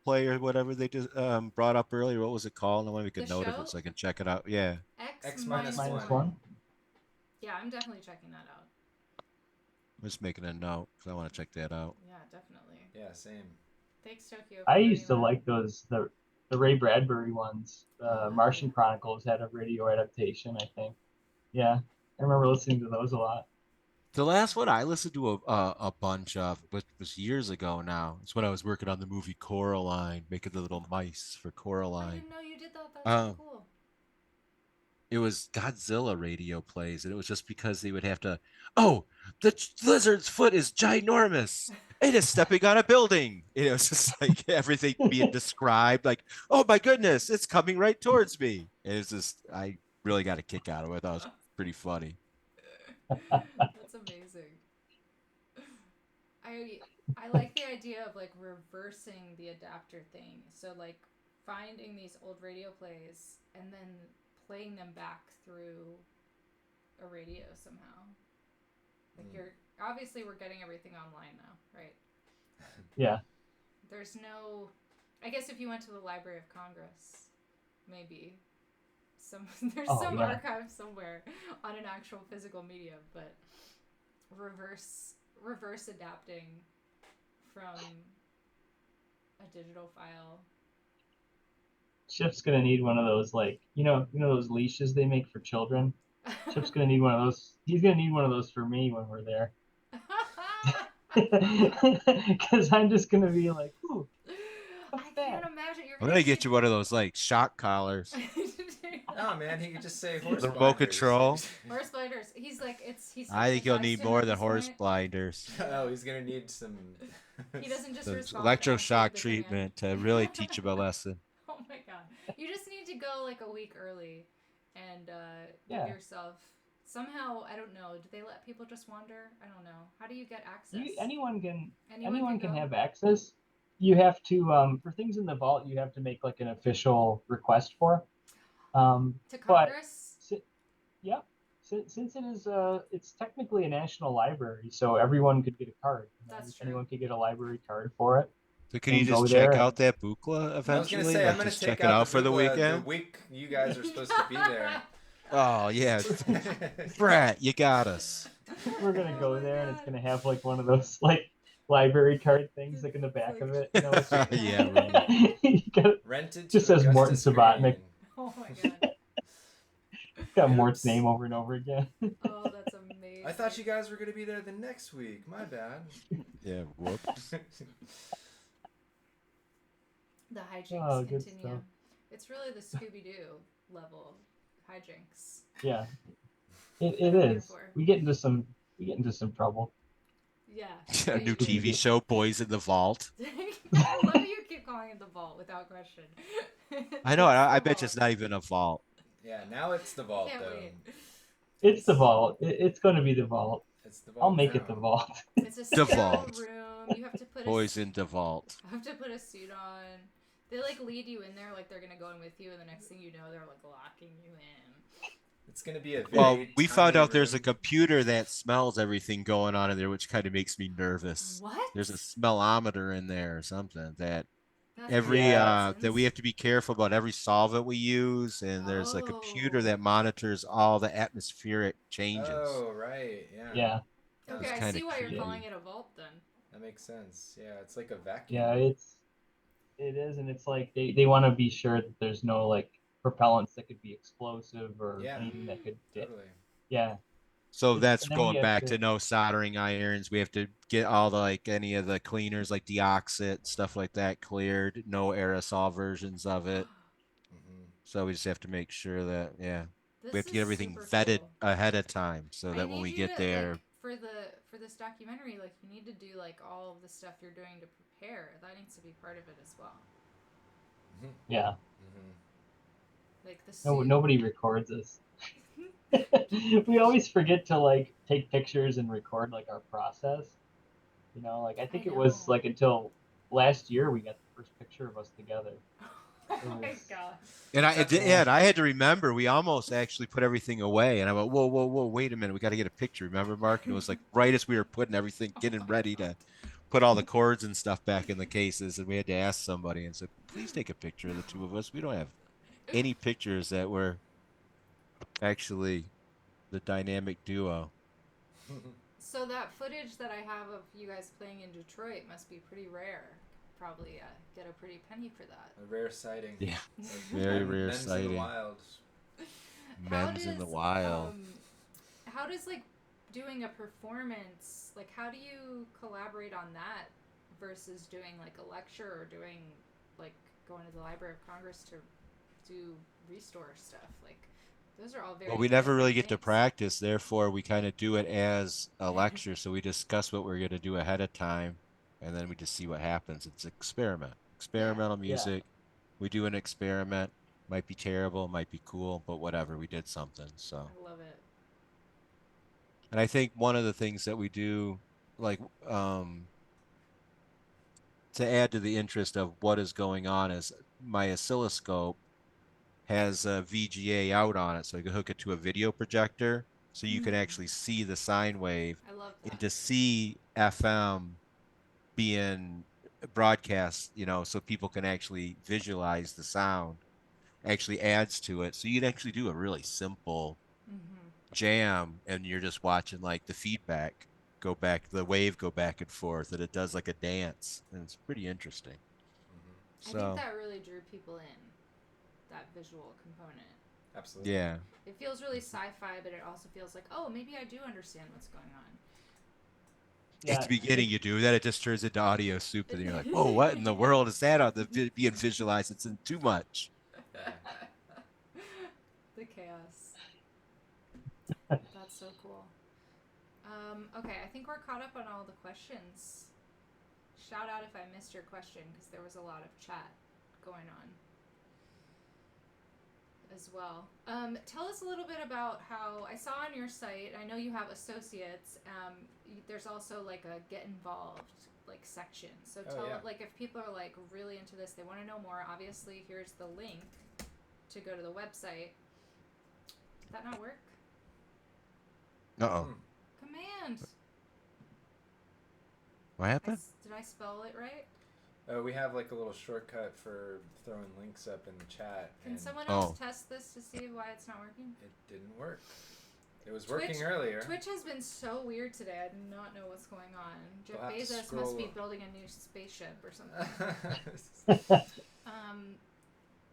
player, whatever they just brought up earlier? What was it called? I want to make a note of it so I can check it out. Yeah. X-1. Yeah, I'm definitely checking that out. I'm just making a note because I want to check that out. Yeah, definitely. Yeah, same. Thanks, Tokyo. I used to like those the Ray Bradbury ones. Martian Chronicles had a radio adaptation, I think. Yeah, I remember listening to those a lot. The last one I listened to a bunch of, which was years ago now. It's when I was working on the movie Coraline, making the little mice for Coraline. I didn't know you did that. That's so cool. It was Godzilla radio plays, and it was just because they would have to, the lizard's foot is ginormous. It is stepping on a building. It was just like everything being described, like, oh my goodness, it's coming right towards me. And it's just, I really got a kick out of it. That was pretty funny. That's amazing. I like the idea of like reversing the adapter thing. So like finding these old radio plays and then playing them back through a radio somehow. Like we're getting everything online now, right? Yeah. There's no, I guess if you went to the Library of Congress, maybe there's some archive somewhere on an actual physical medium, but reverse adapting from a digital file. Chip's gonna need one of those, like you know those leashes they make for children. Chip's gonna need one of those. He's gonna need one of those for me when we're there. Because I'm just gonna be like, ooh. I can't imagine. I'm gonna get you one of those like shock collars. Oh man, he could just say horse the remote control. Horse blinders. He's like I think he'll need more than horse blinders. Oh, he's gonna need some. He doesn't just respond. Electroshock treatment to really teach him a lesson. Oh my god! You just need to go like a week early, and give yourself. Somehow, I don't know. Do they let people just wander? I don't know. How do you get access? Anyone can have access. You have to for things in the vault. You have to make like an official request for. To Congress. Since it is it's technically a national library, so everyone could get a card. That's true. Anyone could get a library card for it. So can you just check out that Buchla eventually? I was gonna say, I'm gonna check it out for the weekend. The week you guys are supposed to be there. Oh yeah, Brett, you got us. We're gonna go there, and it's gonna have like one of those like library card things like in the back of it. You know, yeah, right. You gotta, rented. Just says Mort Subotnick. Oh my god. Got Mort's name over and over again. Oh, that's amazing. I thought you guys were gonna be there the next week. My bad. Yeah, whoops. The hijinks good continue. stuff. It's really the Scooby-Doo level hijinks. Yeah, it is. We get into some trouble. Yeah. A new TV show, Boys in the Vault. I love how you keep calling it the vault without question. I know. I bet you it's not even a vault. Yeah, now it's the vault though. Wait. It's the vault. It's going to be the vault. It's the vault. I'll make it the vault. It's a sterile room. You have to put Boys in the vault. I have to put a suit on. They like lead you in there like they're gonna go in with you, and the next thing you know, they're like locking you in. It's gonna be a very well. We found out room. There's a computer that smells everything going on in there, which kind of makes me nervous. What? There's a smellometer in there or something that That's that we have to be careful about every solvent we use, and there's a computer that monitors all the atmospheric changes. Oh right, yeah. Yeah. Okay, I see why you're calling it a vault then. That makes sense. Yeah, it's like a vacuum. Yeah, it is, and it's like they want to be sure that there's no like propellants that could be explosive or anything that could. Totally. Yeah. So that's going back to no soldering irons. We have to get all the like any of the cleaners like deoxit stuff like that cleared. No aerosol versions of it. So we just have to make sure that we have to get everything vetted ahead of time so that when we get there. Like, for this documentary, like you need to do like all of the stuff you're doing to prepare. That needs to be part of it as well. Yeah. Like the nobody records us. We always forget to like take pictures and record like our process. You know, like I think it was like until last year we got the first picture of us together. Oh my god! And I had to remember we almost actually put everything away, and I went, whoa, wait a minute, we got to get a picture. Remember, Mark? And it was like right as we were putting everything, getting ready to put all the cords and stuff back in the cases, and we had to ask somebody and said, please take a picture of the two of us. We don't have any pictures that were actually the dynamic duo. So that footage that I have of you guys playing in Detroit must be pretty rare. Probably get a pretty penny for that. A rare sighting. Yeah, very rare sighting. In the wild. M.E.M.S in the wild. How does like doing a performance, like how do you collaborate on that versus doing like a lecture or doing like going to the Library of Congress to do restore stuff? Like those are all very well, we never really get to practice, therefore we kind of do it as a lecture. So we discuss what we're going to do ahead of time, and then we just see what happens. It's experimental music. We do an experiment. Might be terrible, might be cool, but whatever, we did something. So I love it. And I think one of the things that we do, like to add to the interest of what is going on, is my oscilloscope has a VGA out on it, so you can hook it to a video projector, so you can actually see the sine wave. I love that. And to see FM being broadcast, you know, so people can actually visualize the sound, actually adds to it. So you'd actually do a really simple jam, and you're just watching like the feedback go back, the wave go back and forth, and it does like a dance, and it's pretty interesting. So I think that really drew people in, that visual component. Absolutely. Yeah. It feels really sci-fi, but it also feels like, oh, maybe I do understand what's going on. At the beginning you do that, it just turns into audio soup, and you're like, whoa, what in the world is that out there being visualized? It's in too much. The chaos. That's so cool. Okay, I think we're caught up on all the questions. Shout out if I missed your question, because there was a lot of chat going on as well. Tell us a little bit about how, I saw on your site, I know you have associates, there's also like a get involved like section. So tell like if people are like really into this, they want to know more, obviously here's the link to go to the website. Did that not work? Uh-oh. Command. What happened? Did I spell it right? We have like a little shortcut for throwing links up in the chat. Can someone else test this to see why it's not working? It didn't work. It was working earlier. Twitch has been so weird today. I do not know what's going on. Jeff Bezos must be building a new spaceship or something.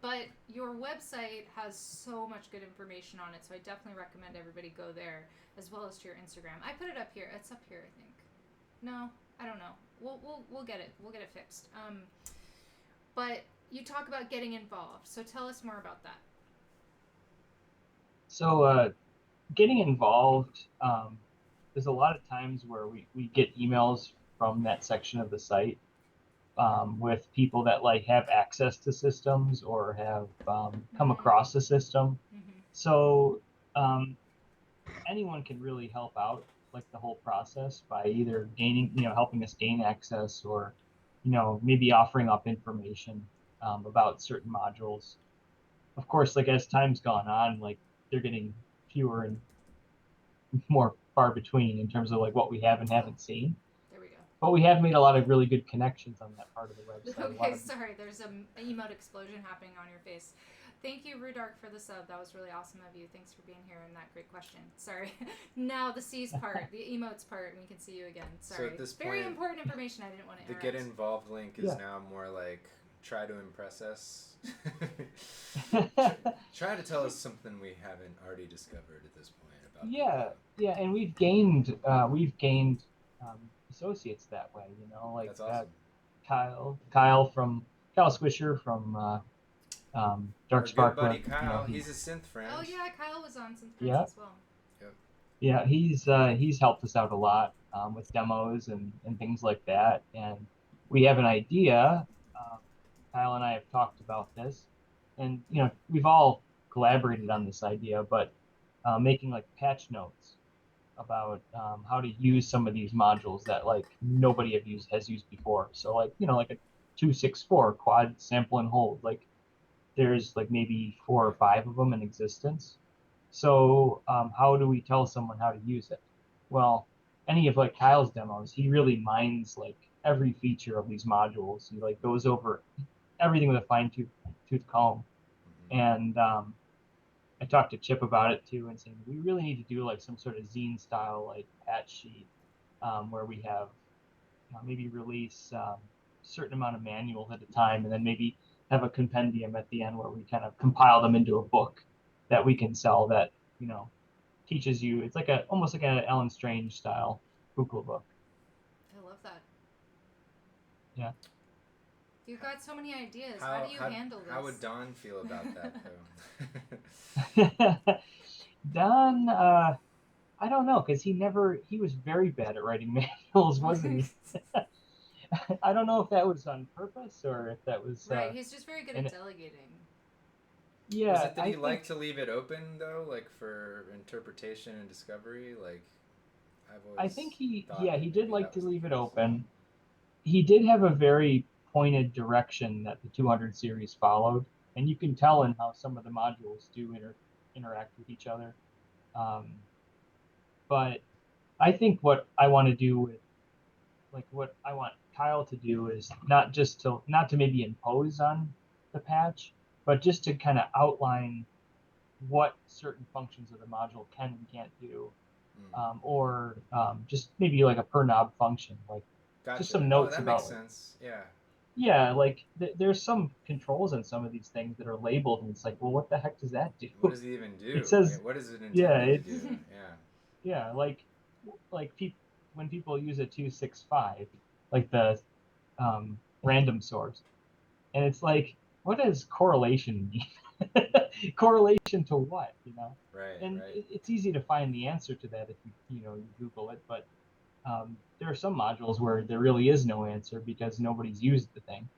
But your website has so much good information on it, so I definitely recommend everybody go there, as well as to your Instagram. I put it up here. It's up here, I think. No, I don't know. We'll get it. We'll get it fixed. But you talk about getting involved. So tell us more about that. So getting involved, there's a lot of times where we get emails from that section of the site with people that like have access to systems or have come across a system. Mm-hmm. So anyone can really help out like the whole process by either helping us gain access or, maybe offering up information about certain modules. Of course, like as time's gone on, like they're getting fewer and more far between in terms of like what we have and haven't seen. There we go. But we have made a lot of really good connections on that part of the website. Okay, sorry, there's an emote explosion happening on your face. Thank you, Rudark, for the sub. That was really awesome of you. Thanks for being here and that great question. Sorry. Now the C's part, the emotes part, and we can see you again. Sorry. So at this very point, important information I didn't want to interrupt. The get involved link is now more like try to impress us. Try to tell us something we haven't already discovered at this point about yeah, and we've gained associates that way, like that's awesome. Kyle Swisher from Dark Spark. Good buddy Kyle, he's a synth friend. Oh yeah, Kyle was on synth friends as well. Yep. Yeah, he's helped us out a lot with demos and things like that, and we have an idea. Kyle and I have talked about this, and we've all collaborated on this idea, but making like patch notes about how to use some of these modules that like nobody has used before. So like like a 264 quad sample and hold, like there's like maybe 4 or 5 of them in existence. So how do we tell someone how to use it? Well, any of like Kyle's demos, he really mines like every feature of these modules. He like goes over everything with a fine-tooth comb. And I talked to Chip about it too, and saying we really need to do like some sort of zine style like patch sheet where we have maybe release a certain amount of manuals at a time, and then maybe have a compendium at the end where we kind of compile them into a book that we can sell that teaches you. It's like almost like an Ellen Strange style Buchla book. I love that. Yeah. You've got so many ideas. How do you handle this? How would Don feel about that, though? Don, I don't know, because he was very bad at writing manuals, wasn't he? I don't know if that was on purpose or if that was... Right, he's just very good at delegating. Yeah. Was it that he liked to leave it open, though, like for interpretation and discovery? Like, I think he did like to leave it open. He did have a very pointed direction that the 200 series followed, and you can tell in how some of the modules do interact with each other. But I think what I want to do with, like, what I want Kyle to do is not to maybe impose on the patch, but just to kind of outline what certain functions of the module can and can't do, or just maybe like a per knob function, like just some notes that about. Makes sense. Yeah. Yeah, like there's some controls in some of these things that are labeled, and it's like, well, what the heck does that do? What does it even do? It says, what is it intended to do? Yeah, like when people use a 265, like the random source, and it's like, what does correlation mean? Correlation to what, Right. And right. It's easy to find the answer to that if you Google it, but there are some modules where there really is no answer because nobody's used the thing.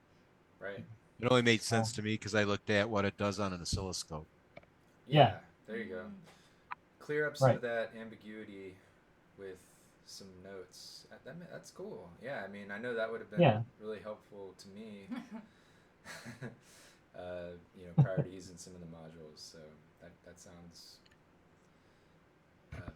Right. It only made sense to me because I looked at what it does on an oscilloscope. Yeah. There you go. Clear up some of that ambiguity with some notes. That's cool. Yeah, I mean, I know that would have been really helpful to me. Prior to using some of the modules. So that sounds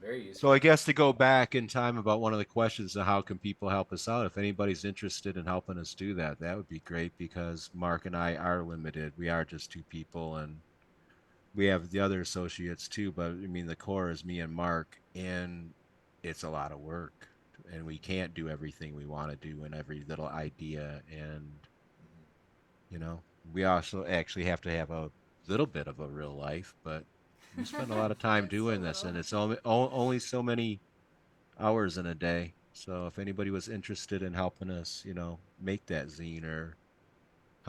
very useful. So I guess to go back in time about one of the questions of how can people help us out, if anybody's interested in helping us do that, that would be great, because Mark and I are limited. We are just 2 people, and we have the other associates too, but I mean the core is me and Mark, and it's a lot of work, and we can't do everything we want to do and every little idea, and we also actually have to have a little bit of a real life, but we spend a lot of time doing this, and it's only so many hours in a day. So if anybody was interested in helping us, make that zine or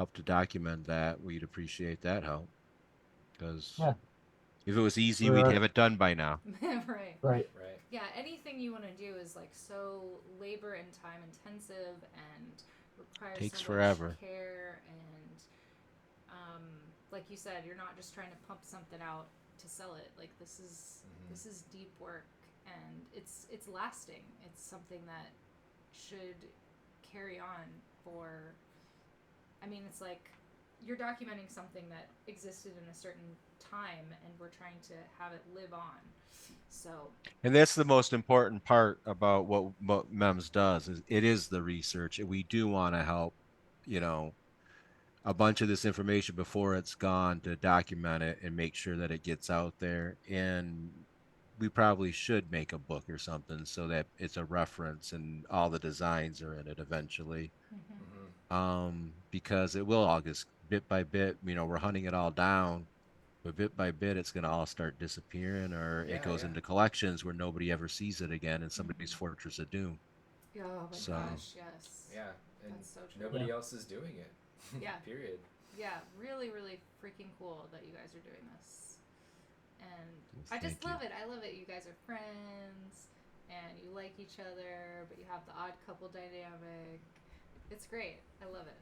help to document that, we'd appreciate that help. Because Yeah. if it was easy, we'd have it done by now. Right. Right. Yeah, anything you want to do is like so labor and time intensive and requires Takes so forever. much care and like you said, you're not just trying to pump something out to sell it. Like this is deep work and it's lasting. It's something that should carry on for, I mean, it's like you're documenting something that existed in a certain time and we're trying to have it live on. So, and that's the most important part about what M.E.M.S does is it is the research, and we do want to help, a bunch of this information before it's gone to document it and make sure that it gets out there. And we probably should make a book or something so that it's a reference and all the designs are in it eventually. Because it will all just bit by bit, we're hunting it all down, but bit by bit it's going to all start disappearing, or it goes into collections where nobody ever sees it again in somebody's fortress of doom. Oh my gosh, yes. Yeah, and that's so true. Nobody else is doing it. Yeah. Period. Yeah, really, really freaking cool that you guys are doing this. And Yes, I just thank love it. I love it. You guys are friends and you like each other, but you have the odd couple dynamic. It's great. I love it.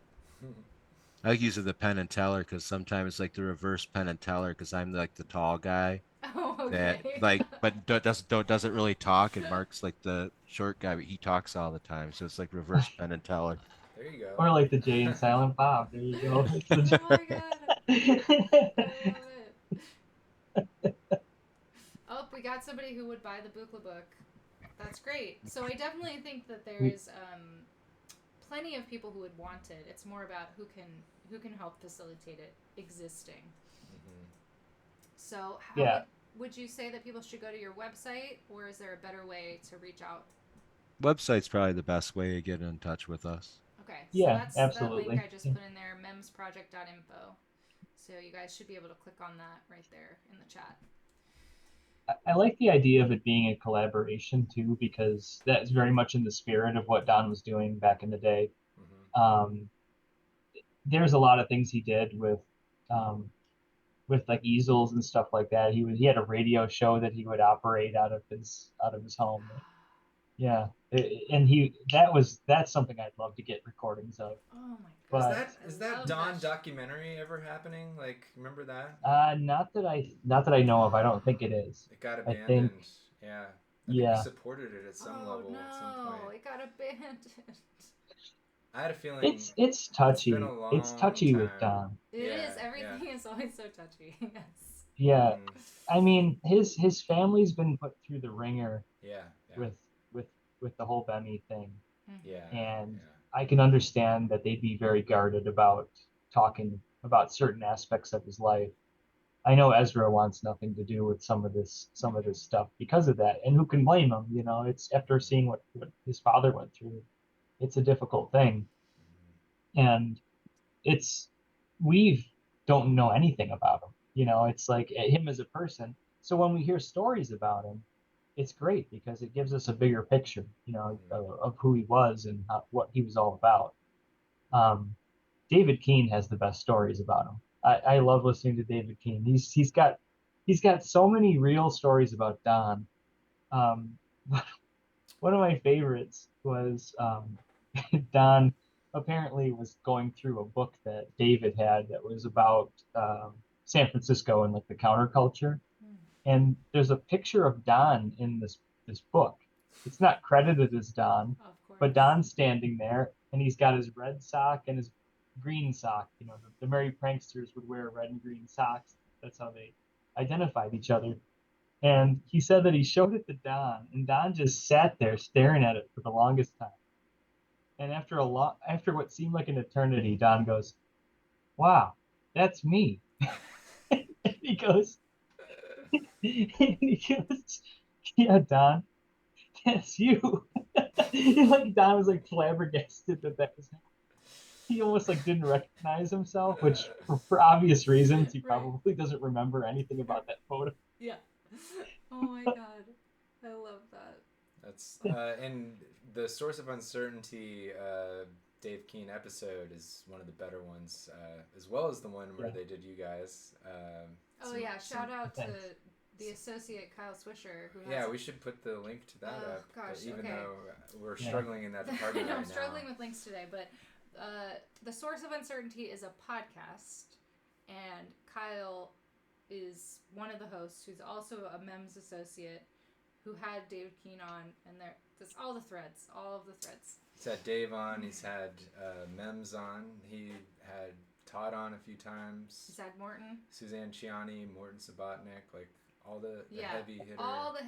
I like using the Penn and Teller because sometimes it's like the reverse Penn and Teller because I'm like the tall guy Oh, okay. that like, but doesn't really talk, and Mark's like the short guy, but he talks all the time. So it's like reverse Penn and Teller. There you go. Or like the Jay and Silent Bob. There you go. Oh my god. I love it. Oh, we got somebody who would buy the Buchla book. That's great. So I definitely think that there is plenty of people who would want it. It's more about who can help facilitate it existing. So how would you say that people should go to your website, or is there a better way to reach out? Website's probably the best way to get in touch with us. Okay. So Yeah, that's absolutely. that link I just put in there, memsproject.info. So you guys should be able to click on that right there in the chat. I like the idea of it being a collaboration too, because that's very much in the spirit of what Don was doing back in the day. There's a lot of things he did with like easels and stuff like that. He had a radio show that he would operate out of his home. Yeah, and that's something I'd love to get recordings of. Oh my god! Is that Don documentary ever happening? Like, remember that? Not that I know of. I don't think it is. It got abandoned. I think we supported it at some level at some point. It got abandoned. I had a feeling it's touchy. It's touchy with Don. It is. Everything is always so touchy. Yes. Yeah, I mean his family's been put through the ringer. With the whole BEMI thing. And I can understand that they'd be very guarded about talking about certain aspects of his life. I know Ezra wants nothing to do with some of this stuff because of that, and who can blame him? It's after seeing what his father went through. It's a difficult thing, and we don't know anything about him. It's like him as a person. So when we hear stories about him, it's great because it gives us a bigger picture, of who he was and what he was all about. David Keane has the best stories about him. I love listening to David Keane. He's got so many real stories about Don. One of my favorites was Don apparently was going through a book that David had that was about San Francisco and like the counterculture. And there's a picture of Don in this book. It's not credited as Don, but Don's standing there, and he's got his red sock and his green sock. The merry pranksters would wear red and green socks. That's how they identified each other. And he said that he showed it to Don, and Don just sat there staring at it for the longest time. And after what seemed like an eternity, Don goes, "Wow, that's me." And he goes, "Yeah, Don, that's you." Like Don was like flabbergasted that was him. He almost like didn't recognize himself, which for obvious reasons he probably doesn't remember anything about that photo. Yeah. Oh my god, I love that. That's and the source of uncertainty Dave Keane episode is one of the better ones, as well as the one where they did you guys. Shout out to the associate Kyle Swisher. Who has yeah, we should put the link to that up. Gosh, but even okay. though we're struggling in that department I know, right I'm struggling now. with links today, but The Source of Uncertainty is a podcast, and Kyle is one of the hosts who's also a M.E.M.S associate who had David Keane on, and that's all of the threads. He's had Dave on, he's had M.E.M.S on, he had Todd on a few times. He's had Morton. Suzanne Ciani, Mort Subotnick, like all the heavy hitter. All the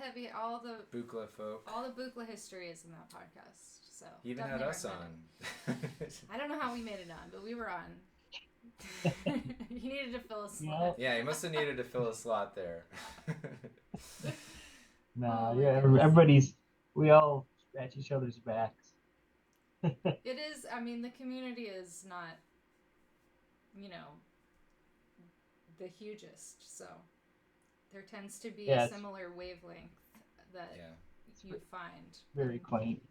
Buchla folk. All the Buchla history is in that podcast. So he even had us on. I don't know how we made it on, but we were on. He needed to fill a slot. Yeah, he must have needed to fill a slot there. We all scratch each other's backs. It is, I mean, the community is not, the hugest, so there tends to be a similar wavelength that you find. Very quaint.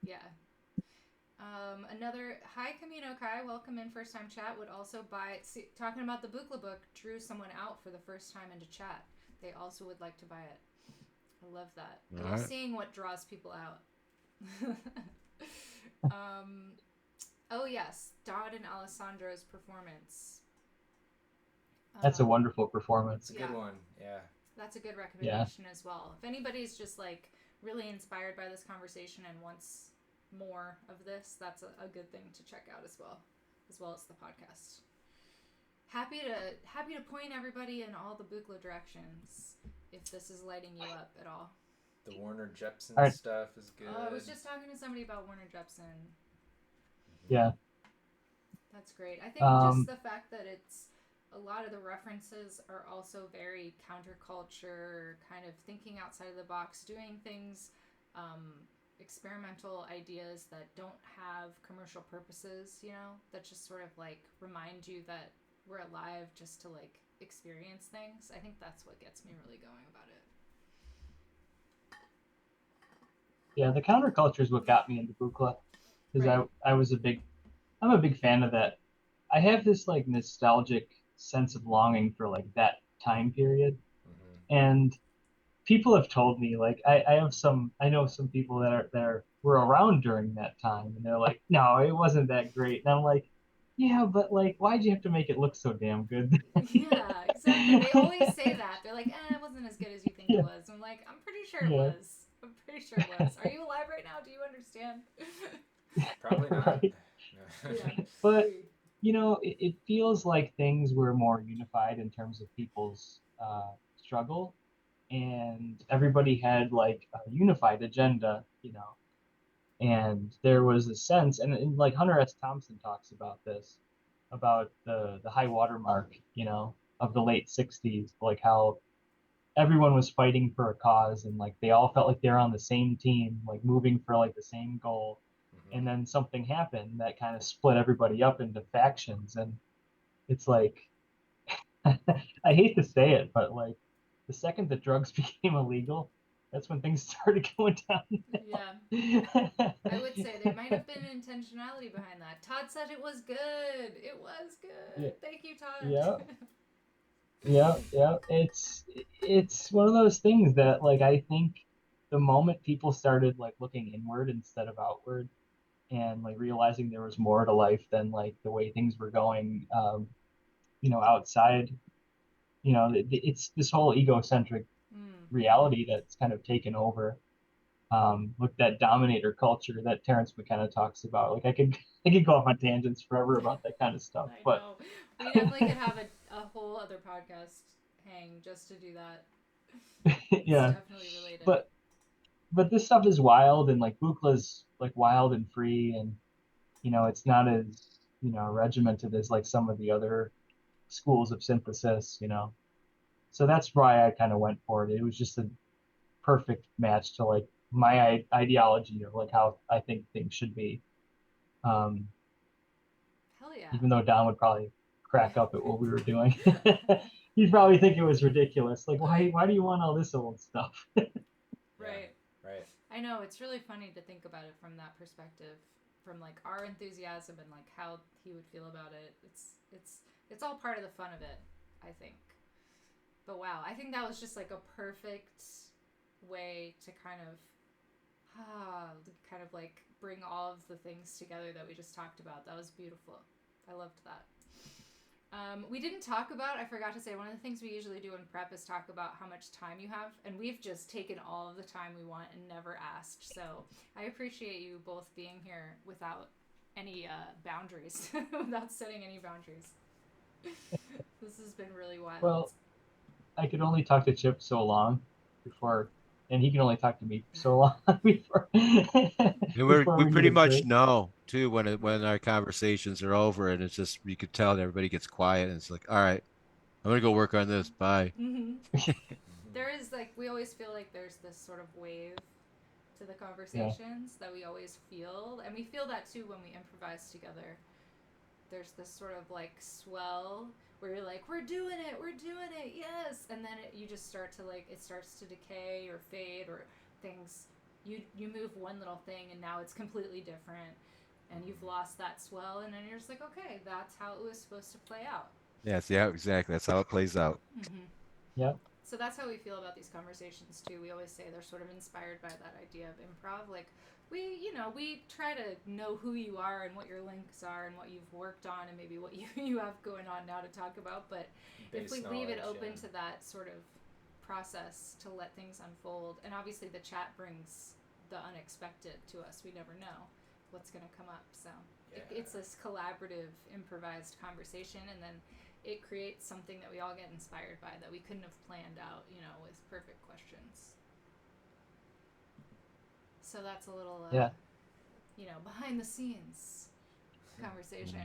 Yeah. Another, hi Camino Kai, welcome in, first time chat, would also talking about the Buchla book, drew someone out for the first time into chat. They also would like to buy it. I love that. I love seeing what draws people out. Oh yes, Dodd and Alessandro's performance. That's a wonderful performance. It's a good one, yeah. That's a good recommendation as well. If anybody's just like really inspired by this conversation and wants more of this, that's a good thing to check out as well as the podcast. Happy to point everybody in all the Buchla directions if this is lighting you up at all. The Warner Jepsen stuff is good. Oh, I was just talking to somebody about Warner Jepsen. Yeah. That's great. I think just the fact that it's a lot of the references are also very counterculture, kind of thinking outside of the box, doing things, experimental ideas that don't have commercial purposes, that just sort of like remind you that we're alive just to like experience things. I think that's what gets me really going about it. Yeah, the counterculture is what got me into Buchla, because I'm a big fan of that. I have this like nostalgic sense of longing for like that time period, and people have told me like I know some people that were around during that time, and they're like, no, it wasn't that great, and I'm like, yeah, but like, why'd you have to make it look so damn good? Yeah, exactly. They always say that. They're like, it wasn't as good as you think it was. I'm like, I'm pretty sure it was. Are you alive right now? Do you understand? Probably not. Yeah. But it feels like things were more unified in terms of people's struggle, and everybody had like a unified agenda, and there was a sense, and like Hunter S. Thompson talks about this, about the high water mark, of the late 60s, like how everyone was fighting for a cause, and like they all felt like they're on the same team, like moving for like the same goal. And then something happened that kind of split everybody up into factions, and it's like I hate to say it, but like the second that drugs became illegal, that's when things started going down. Yeah. I would say there might have been intentionality behind that. Todd said it was good. It was good. Yeah. Thank you, Todd. Yeah. It's one of those things that like I think the moment people started like looking inward instead of outward, and like realizing there was more to life than like the way things were going, outside, it's this whole egocentric reality that's kind of taken over, with that dominator culture that Terrence McKenna talks about. Like I could go off on tangents forever about that kind of stuff. I know. We definitely could have a whole other podcast hang just to do that. Yeah. It's definitely related. But this stuff is wild, and like Buchla's like wild and free, and it's not as regimented as like some of the other schools of synthesis, so that's why I kind of went for it. It was just a perfect match to like my ideology of like how I think things should be. Hell yeah. Even though Don would probably crack up at what we were doing. He'd probably think it was ridiculous. Like, why do you want all this old stuff? Right. I know, it's really funny to think about it from that perspective. from like our enthusiasm and like how he would feel about it. It's all part of the fun of it, I think. But wow, I think that was just like a perfect way to kind of like bring all of the things together that we just talked about. That was beautiful. I loved that. We didn't talk about, I forgot to say, one of the things we usually do in prep is talk about how much time you have, and we've just taken all of the time we want and never asked. So I appreciate you both being here without any boundaries, without setting any boundaries. This has been really wild. Well, I could only talk to Chip so long before, and he can only talk to me so long before. We pretty much know too when our conversations are over, and it's just you could tell everybody gets quiet, and it's like, all right, I'm gonna go work on this. Bye. Mm-hmm. There is like, we always feel like there's this sort of wave to the conversations that we always feel, and we feel that too when we improvise together. There's this sort of like swell where you're like, we're doing it, yes, and then you just start to like, it starts to decay or fade, or things, you move one little thing and now it's completely different, and you've lost that swell, and then you're just like, okay, that's how it was supposed to play out. Yes, yeah, exactly. That's how it plays out. Mm-hmm. Yeah. So that's how we feel about these conversations too. We always say they're sort of inspired by that idea of improv. Like, we try to know who you are and what your links are and what you've worked on and maybe what you have going on now to talk about. But if we leave it open to that sort of process to let things unfold, and obviously the chat brings the unexpected to us. We never know what's going to come up. So it's this collaborative, improvised conversation, and then it creates something that we all get inspired by that we couldn't have planned out, with perfect questions. So that's a little, behind the scenes conversation.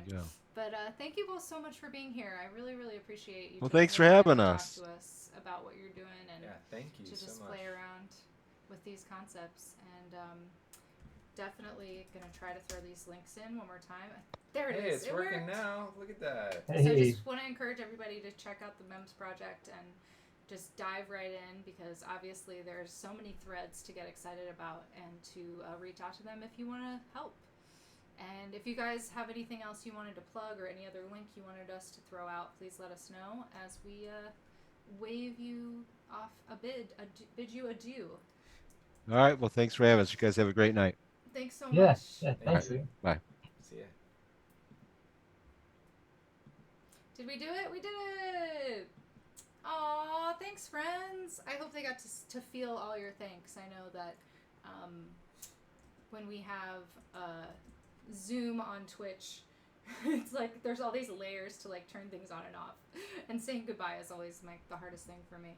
But thank you both so much for being here. I really, really appreciate you. Well, thanks for having us. Talk to us about what you're doing, and thank you to just so much. Play around with these concepts, and definitely gonna try to throw these links in one more time. There it is. Hey, it's it working worked. now. Look at that. Hey. So I just want to encourage everybody to check out the M.E.M.S project and just dive right in, because obviously there's so many threads to get excited about, and to reach out to them if you want to help. And if you guys have anything else you wanted to plug, or any other link you wanted us to throw out, please let us know as we wave you off bid you adieu. All right. Well, thanks for having us. You guys have a great night. Thanks so much. Yeah, thanks. Bye. See ya. Did we do it? We did it! Aw, thanks, friends. I hope they got to feel all your thanks. I know that when we have Zoom on Twitch, it's like there's all these layers to like turn things on and off. And saying goodbye is always the hardest thing for me.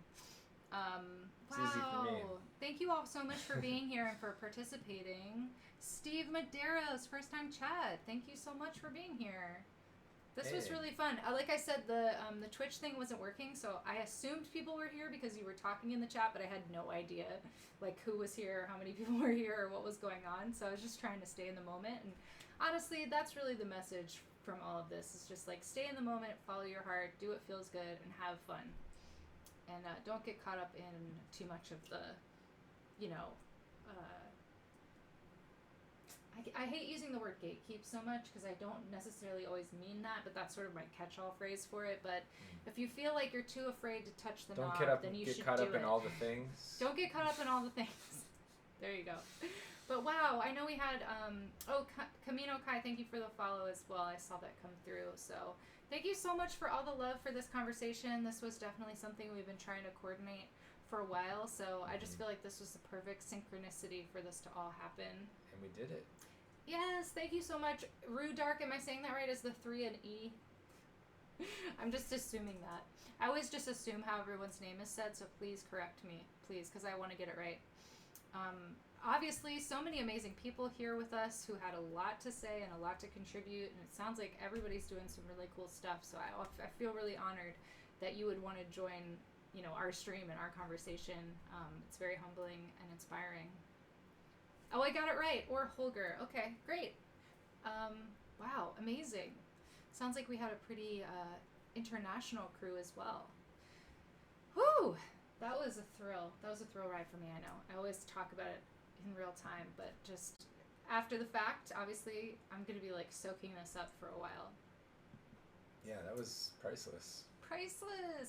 It's easy for me. Thank you all so much for being here and for participating. Steve Medeiros, first time chat. Thank you so much for being here. This was really fun. Like I said, the Twitch thing wasn't working, so I assumed people were here because you were talking in the chat, but I had no idea like who was here, how many people were here, or what was going on. So I was just trying to stay in the moment, and honestly, that's really the message from all of this. Is just like stay in the moment, follow your heart, do what feels good, and have fun. And don't get caught up in too much of the, I hate using the word gatekeep so much because I don't necessarily always mean that, but that's sort of my catch-all phrase for it. But if you feel like you're too afraid to touch the knob, then you should do it. Don't get caught up in all the things. Don't get caught up in all the things. There you go. But wow, I know we had, Camino Kai, thank you for the follow as well. I saw that come through. So thank you so much for all the love for this conversation. This was definitely something we've been trying to coordinate for a while. So I just feel like this was the perfect synchronicity for this to all happen. And we did it. Yes, thank you so much. Rue Dark, am I saying that right? Is the 3 an E? I'm just assuming that. I always just assume how everyone's name is said, so please correct me, please, because I want to get it right. Obviously, so many amazing people here with us who had a lot to say and a lot to contribute, and it sounds like everybody's doing some really cool stuff, so I feel really honored that you would want to join, our stream and our conversation. It's very humbling and inspiring. Oh, I got it right. Or Holger. Okay, great. Wow, amazing. Sounds like we had a pretty international crew as well. Whew! That was a thrill. That was a thrill ride for me, I know. I always talk about it in real time, but just after the fact, obviously, I'm going to be like soaking this up for a while. Yeah, that was priceless. Priceless.